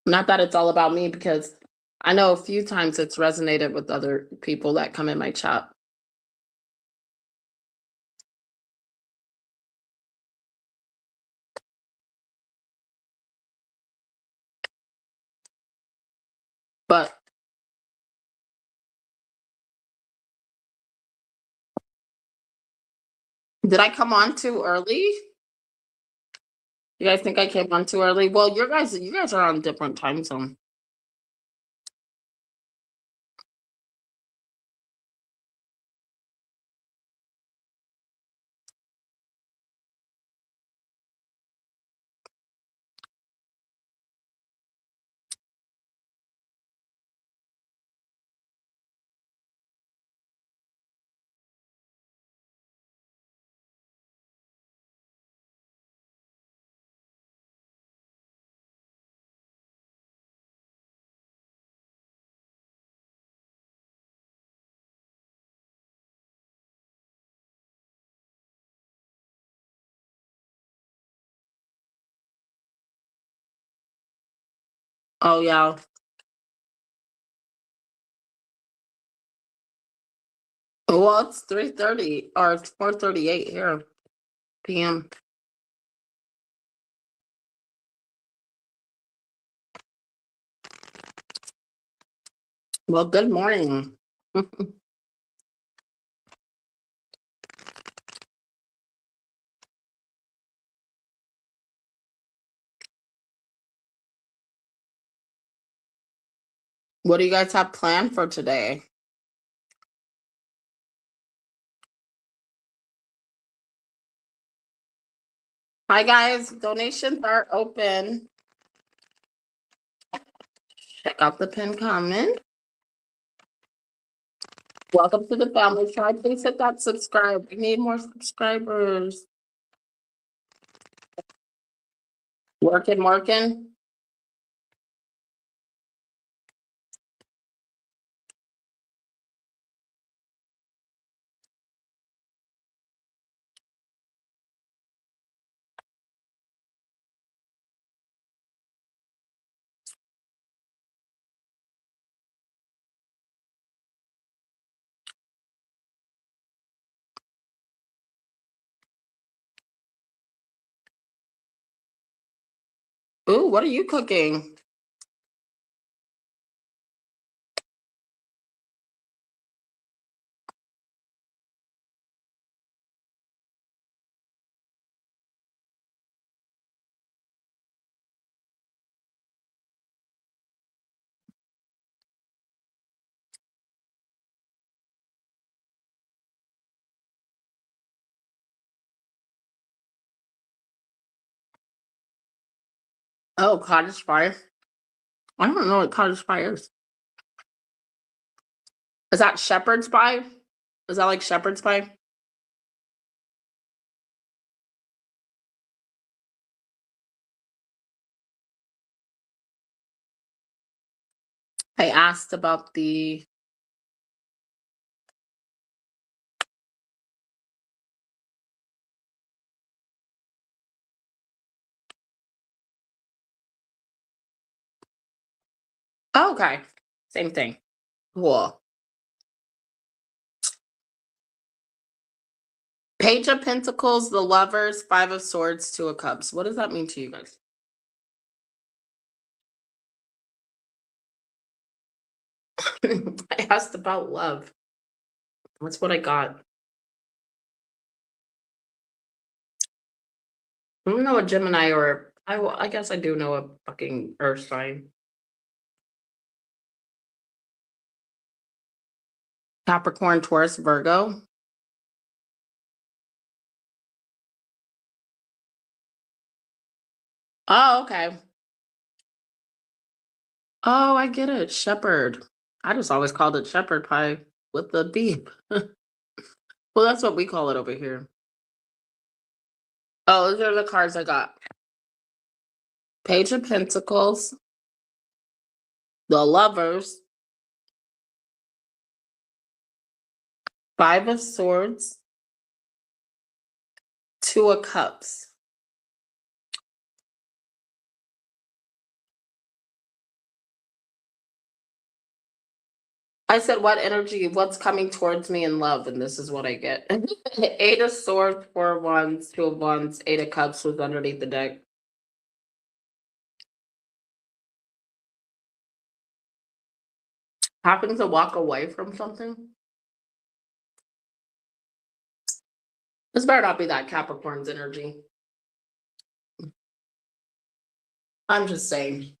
A: Not that it's all about me, because I know a few times it's resonated with other people that come in my chat. But did I come on too early? You guys think I came on too early? Well, you guys are on different time zone. Oh yeah. Well, it's 3:30 or it's 4:38 here p.m. Well, good morning. What do you guys have planned for today? Hi guys, donations are open. Check out the pin comment. Welcome to the family. Try please hit that subscribe. We need more subscribers. Working, working. Ooh, what are you cooking? Oh, cottage pie. I don't know what cottage pie is. Is that shepherd's pie? Is that like shepherd's pie? I asked about the. Oh, okay. Same thing. Cool. Page of Pentacles, the Lovers, Five of Swords, Two of Cups. What does that mean to you guys? I asked about love. That's what I got. I don't know a Gemini or I guess I do know a fucking Earth sign. Capricorn, Taurus, Virgo. Oh, okay. Oh, I get it. Shepherd. I just always called it shepherd pie with the beef. Well, that's what we call it over here. Oh, those are the cards I got. Page of Pentacles, the Lovers, Five of Swords, Two of Cups. I said, what energy, what's coming towards me in love? And this is what I get. Eight of Swords, Four of Wands, Two of Wands, Eight of Cups was underneath the deck. Having to walk away from something? This better not be that Capricorn's energy. I'm just saying.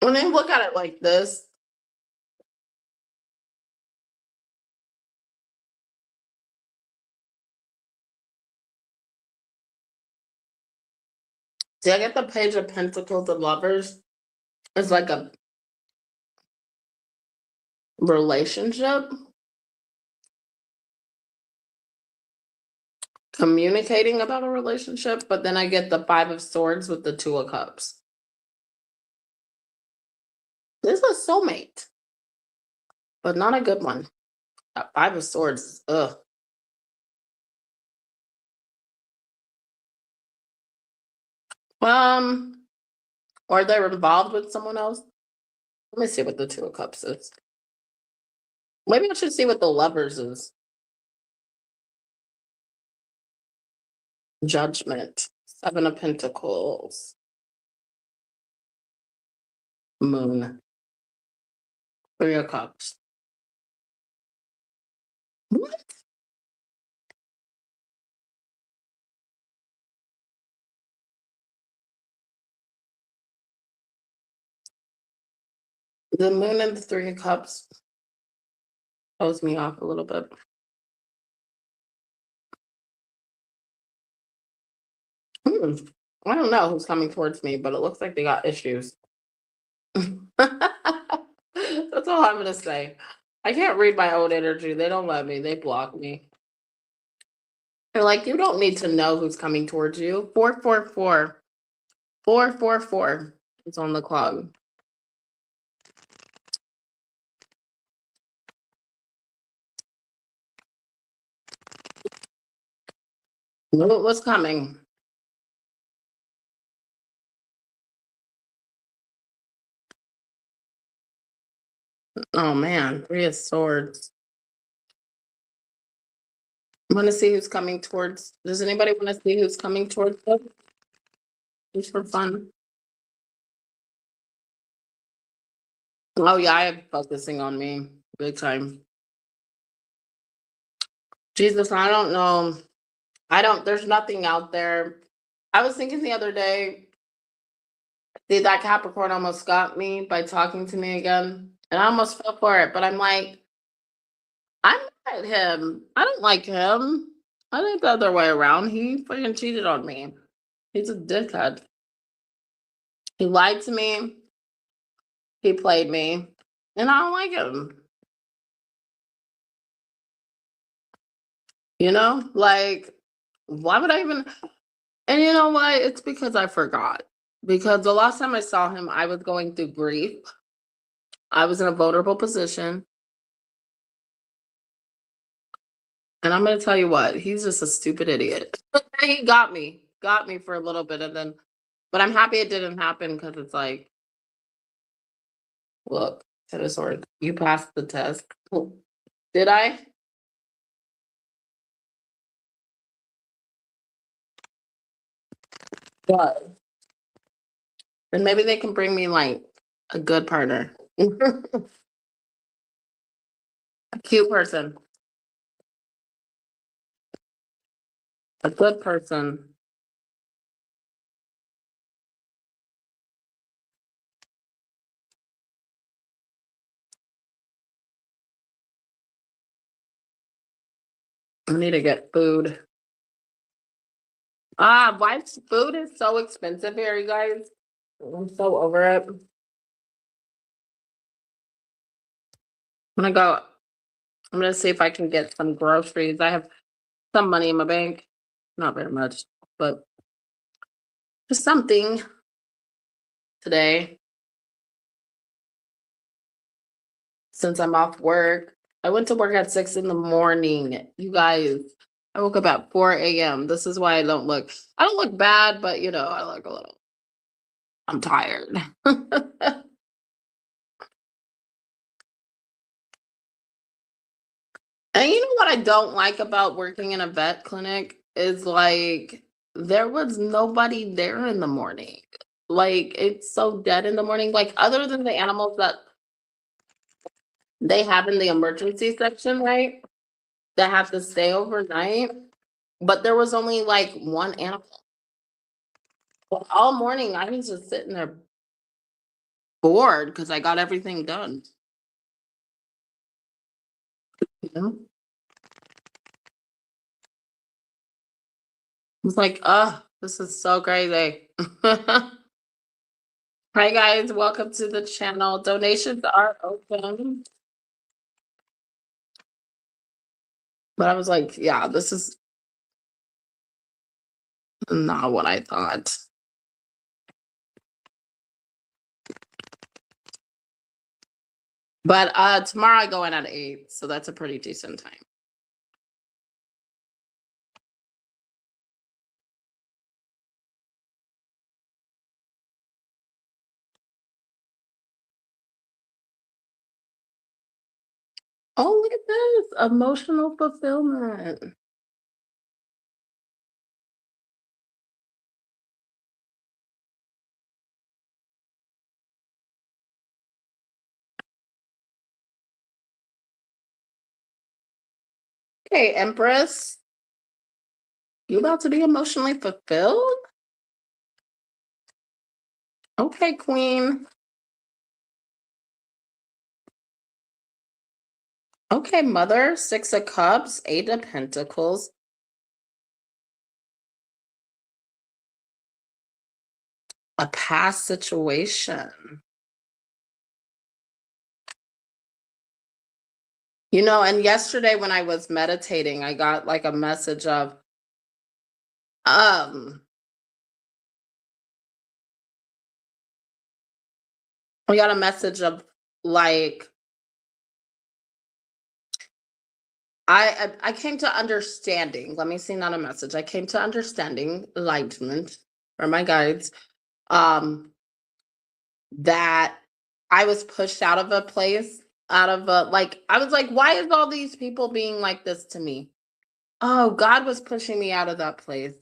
A: When I look at it like this, see, I get the Page of Pentacles, the Lovers. It's like a relationship, communicating about a relationship, but then I get the Five of Swords with the Two of Cups. This is a soulmate, but not a good one. That Five of Swords, ugh. Or they're involved with someone else. Let me see what the Two of Cups is. Maybe I should see what the Lovers is. Judgment, Seven of Pentacles, Moon, Three of Cups. What? The Moon and the Three of Cups throws me off a little bit. I don't know who's coming towards me, but it looks like they got issues. That's all I'm gonna say. I can't read my own energy. They don't let me. They block me. They're like, you don't need to know who's coming towards you. 444. 444. It's on the clock. What's coming? Oh man, Three of Swords. I want to see who's coming towards. Does anybody want to see who's coming towards them? Just for fun. Oh yeah, I am focusing on me big time. Jesus, I don't know. There's nothing out there. I was thinking the other day, that Capricorn almost got me by talking to me again. And I almost fell for it, but I'm like, I'm not him. I don't like him. I think the other way around. He fucking cheated on me. He's a dickhead. He lied to me. He played me. And I don't like him. You know, like, why would I even? And you know what? It's because I forgot. Because the last time I saw him, I was going through grief. I was in a vulnerable position. And I'm going to tell you what, he's just a stupid idiot. He got me for a little bit. And then, but I'm happy it didn't happen because it's like, look, Ten of Swords, you passed the test. Did I? What? Then maybe they can bring me like a good partner. A cute person. A good person. I need to get food. Why food is so expensive here, you guys? I'm so over it. I'm gonna see if I can get some groceries. I have some money in my bank. Not very much, but Just something today since I'm off work. I went to work at 6 in the morning. You guys, I woke up at 4 a.m. This is why I don't look bad, but I look a little, I'm tired. And you know what I don't like about working in a vet clinic is like there was nobody there in the morning. Like it's so dead in the morning. Like other than the animals that they have in the emergency section, right? That have to stay overnight. But there was only like one animal. Well, all morning I was just sitting there bored because I got everything done. You know? It's like, oh, this is so crazy. Hi guys, welcome to the channel. Donations are open. But I was like, yeah, this is not what I thought. But tomorrow I go in at 8, so that's a pretty decent time. Oh, look at this. Emotional fulfillment. Okay, Empress. You about to be emotionally fulfilled? Okay, Queen. Okay, Mother. 6 of Cups, 8 of Pentacles. A past situation. And yesterday when I was meditating, I got like a message of um I got a message of like I came to understanding. Let me see, not a message. I came to understanding, enlightenment, or my guides, that I was pushed out of a place, out of a like I was like, why is all these people being like this to me? Oh, God was pushing me out of that place.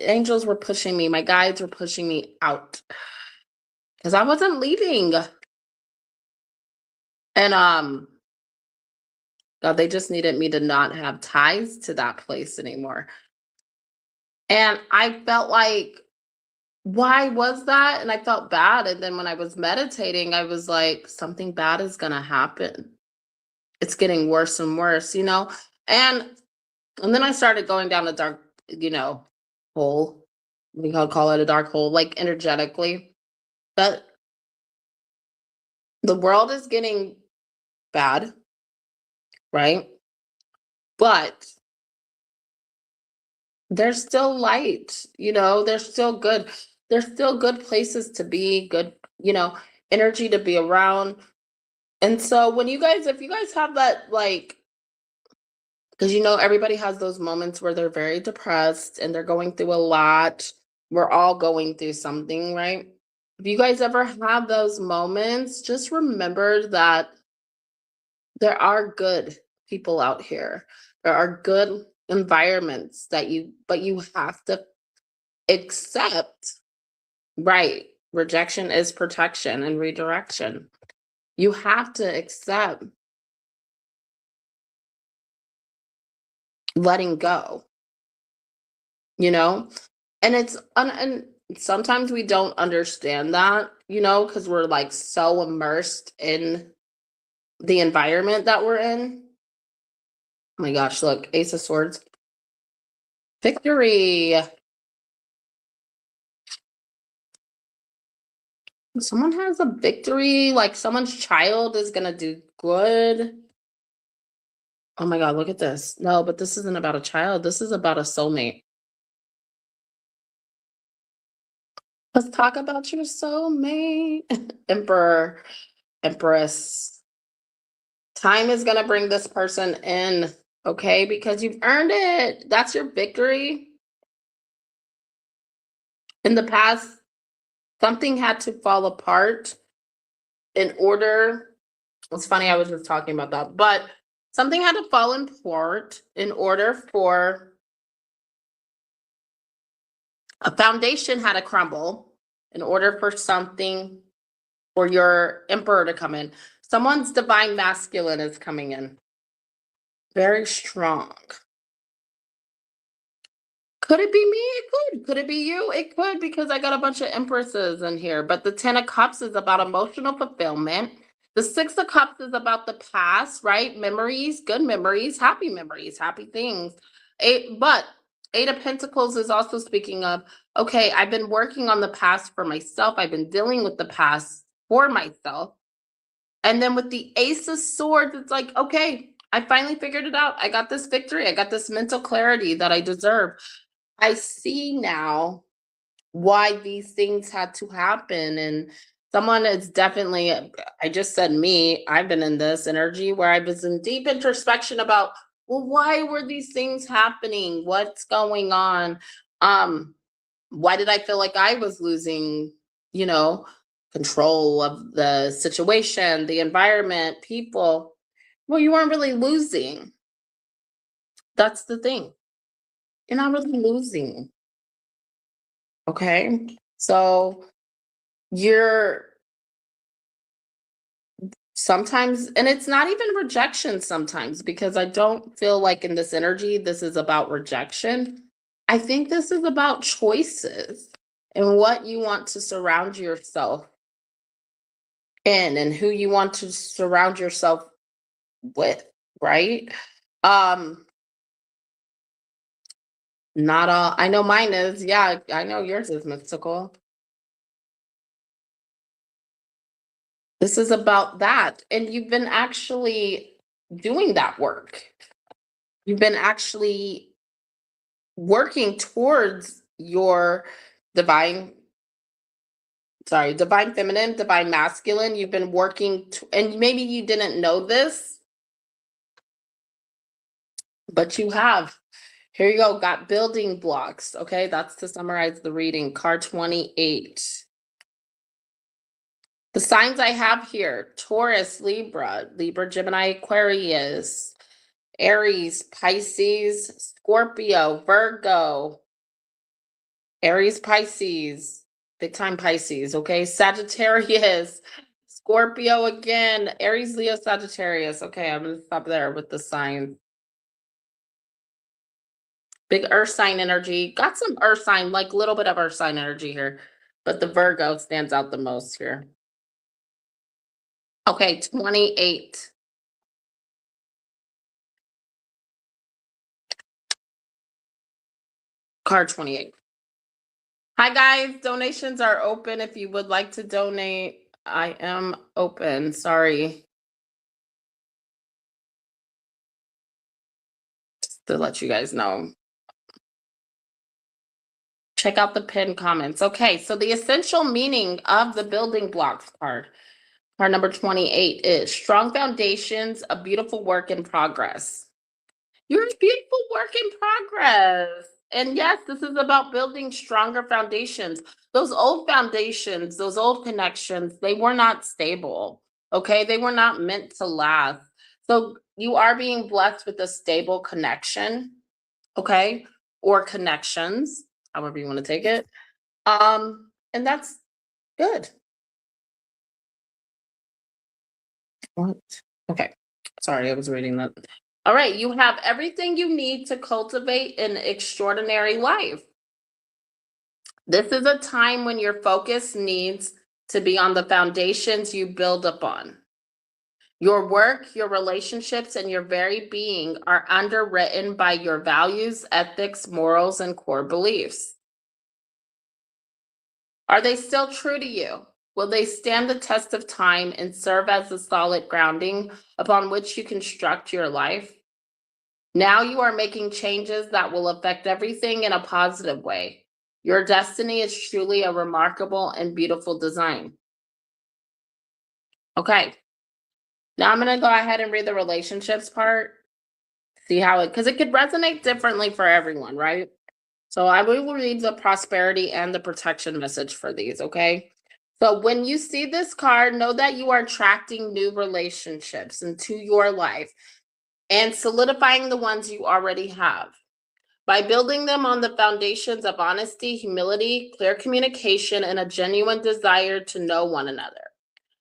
A: Angels were pushing me, my guides were pushing me out because I wasn't leaving. And God, they just needed me to not have ties to that place anymore. And I felt like, why was that? And I felt bad. And then when I was meditating, I was like, something bad is going to happen. It's getting worse and worse. And then I started going down a dark, hole. We could call it a dark hole, like energetically. But the world is getting bad, right? But there's still light, there's still good. There's still good places to be, good, energy to be around. And so if you guys have that, like, because everybody has those moments where they're very depressed and they're going through a lot. We're all going through something, right? If you guys ever have those moments, just remember that there are good people out here. There are good environments but you have to accept, right? Rejection is protection and redirection. You have to accept letting go, you know? And and sometimes we don't understand that, because we're like so immersed in the environment that we're in. Oh my gosh, look, Ace of Swords. Victory. Someone has a victory, like someone's child is gonna do good. Oh my God, look at this. No, but this isn't about a child. This is about a soulmate. Let's talk about your soulmate. Emperor, Empress. Time is going to bring this person in, okay? Because you've earned it. That's your victory. In the past, something had to fall apart in order. It's funny, I was just talking about that, but something had to fall apart in order for a foundation had to crumble in order for something for your emperor to come in. Someone's divine masculine is coming in. Very strong. Could it be me? It could. Could it be you? It could, because I got a bunch of empresses in here. But the 10 of Cups is about emotional fulfillment. The 6 of Cups is about the past, right? Memories, good memories, happy things. But 8 of Pentacles is also speaking of, okay, I've been working on the past for myself. I've been dealing with the past for myself. And then with the Ace of Swords, it's like, okay, I finally figured it out. I got this victory. I got this mental clarity that I deserve. I see now why these things had to happen. And someone is definitely, I just said me, I've been in this energy where I was in deep introspection about, well, why were these things happening? What's going on? Why did I feel like I was losing, you know, control of the situation, the environment, people? Well, you weren't really losing. That's the thing. You're not really losing. Okay. So you're sometimes, and it's not even rejection sometimes, because I don't feel like in this energy, this is about rejection. I think this is about choices and what you want to surround yourself in and who you want to surround yourself with, right? Um, Not all, I know mine is, yeah, I know yours is mystical. This is about that. And you've been actually doing that work. You've been actually working towards your divine, divine feminine, divine masculine. You've been working, and maybe you didn't know this, but you have. Here you go, got building blocks. Okay, that's to summarize the reading. Card 28. The signs I have here: Taurus, Libra, Gemini, Aquarius, Aries, Pisces, Scorpio, Virgo, Aries, Pisces, big time Pisces, okay? Sagittarius, Scorpio again, Aries, Leo, Sagittarius. Okay, I'm gonna stop there with the signs. Big earth sign energy. Got some earth sign, like a little bit of earth sign energy here, but the Virgo stands out the most here. Okay, 28. Card 28. Hi guys, donations are open if you would like to donate. I am open, sorry. Just to let you guys know. Check out the pinned comments. Okay, so the essential meaning of the building blocks card number 28 is strong foundations, a beautiful work in progress. You're a beautiful work in progress. And yes, this is about building stronger foundations. Those old foundations, those old connections, they were not stable. Okay, they were not meant to last. So you are being blessed with a stable connection, okay, or connections, however you want to take it. And that's good. What? Okay. Sorry, I was reading that. All right, you have everything you need to cultivate an extraordinary life. This is a time when your focus needs to be on the foundations you build upon. Your work, your relationships, and your very being are underwritten by your values, ethics, morals, and core beliefs. Are they still true to you? Will they stand the test of time and serve as the solid grounding upon which you construct your life? Now you are making changes that will affect everything in a positive way. Your destiny is truly a remarkable and beautiful design. Okay. Now I'm going to go ahead and read the relationships part. See how it, because it could resonate differently for everyone, right? So I will read the prosperity and the protection message for these, okay? So when you see this card, know that you are attracting new relationships into your life and solidifying the ones you already have. By building them on the foundations of honesty, humility, clear communication, and a genuine desire to know one another.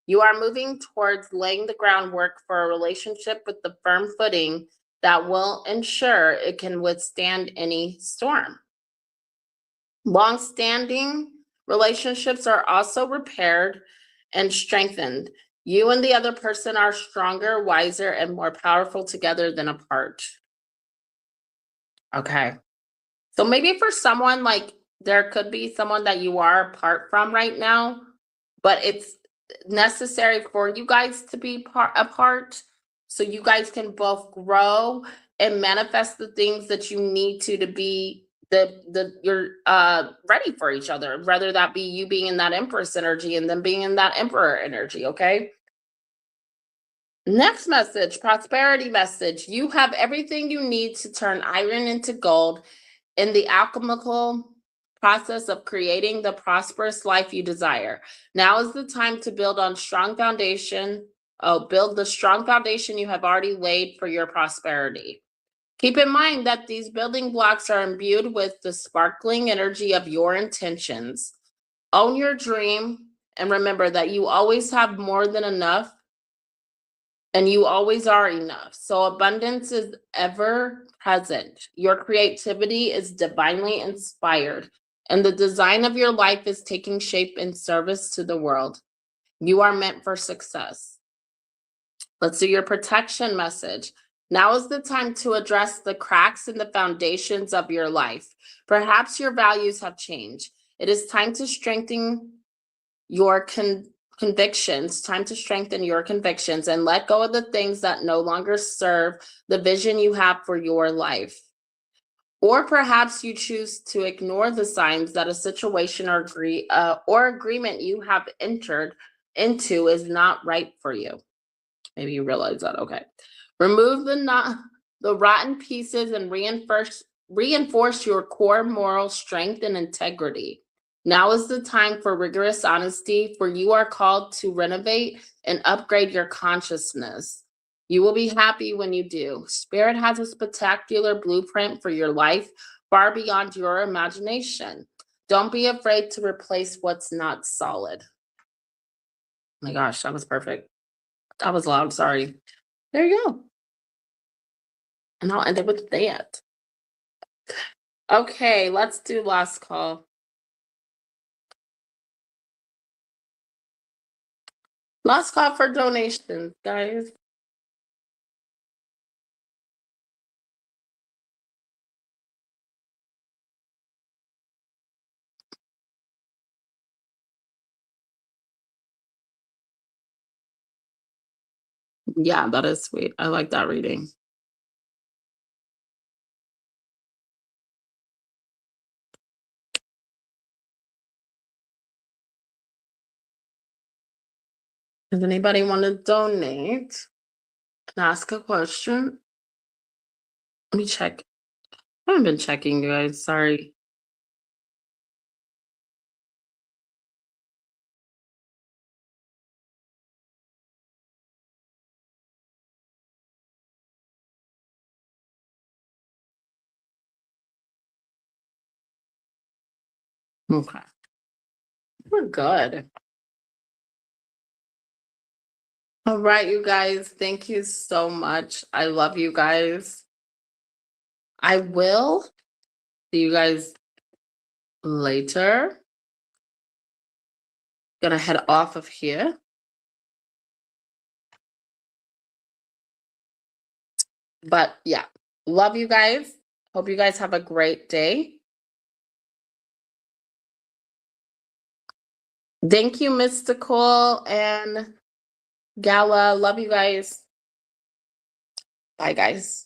A: You are moving towards laying the groundwork for a relationship with the firm footing that will ensure it can withstand any storm. Long-standing relationships are also repaired and strengthened. You and the other person are stronger, wiser, and more powerful together than apart. Okay. So maybe for someone, like, there could be someone that you are apart from right now, but it's necessary for you guys to be apart so you guys can both grow and manifest the things that you need to be you're ready for each other, whether that be you being in that Empress energy and them being in that Emperor energy. Okay. Next message, prosperity message. You have everything you need to turn iron into gold in the alchemical process of creating the prosperous life you desire. Now is the time to build on strong foundation. Build the strong foundation you have already laid for your prosperity. Keep in mind that these building blocks are imbued with the sparkling energy of your intentions. Own your dream and remember that you always have more than enough and you always are enough. So abundance is ever present. Your creativity is divinely inspired, and the design of your life is taking shape in service to the world. You are meant for success. Let's do your protection message. Now is the time to address the cracks in the foundations of your life. Perhaps your values have changed. It is time to strengthen your convictions, time to strengthen your convictions and let go of the things that no longer serve the vision you have for your life. Or perhaps you choose to ignore the signs that a situation or agreement you have entered into is not right for you. Maybe you realize that. Okay. Remove the rotten pieces and reinforce your core moral strength and integrity. Now is the time for rigorous honesty, for you are called to renovate and upgrade your consciousness. You will be happy when you do. Spirit has a spectacular blueprint for your life, far beyond your imagination. Don't be afraid to replace what's not solid. Oh my gosh, that was perfect. That was loud, sorry. There you go. And I'll end it with that. Okay, let's do last call. Last call for donations, guys. Yeah, that is sweet. I like that reading. Does anybody want to donate and ask a question? Let me check. I haven't been checking, you guys. Sorry. Okay. We're good. All right, you guys. Thank you so much. I love you guys. I will see you guys later. Gonna head off of here. But yeah, love you guys. Hope you guys have a great day. Thank you, Mystical and Gala. Love you guys. Bye, guys.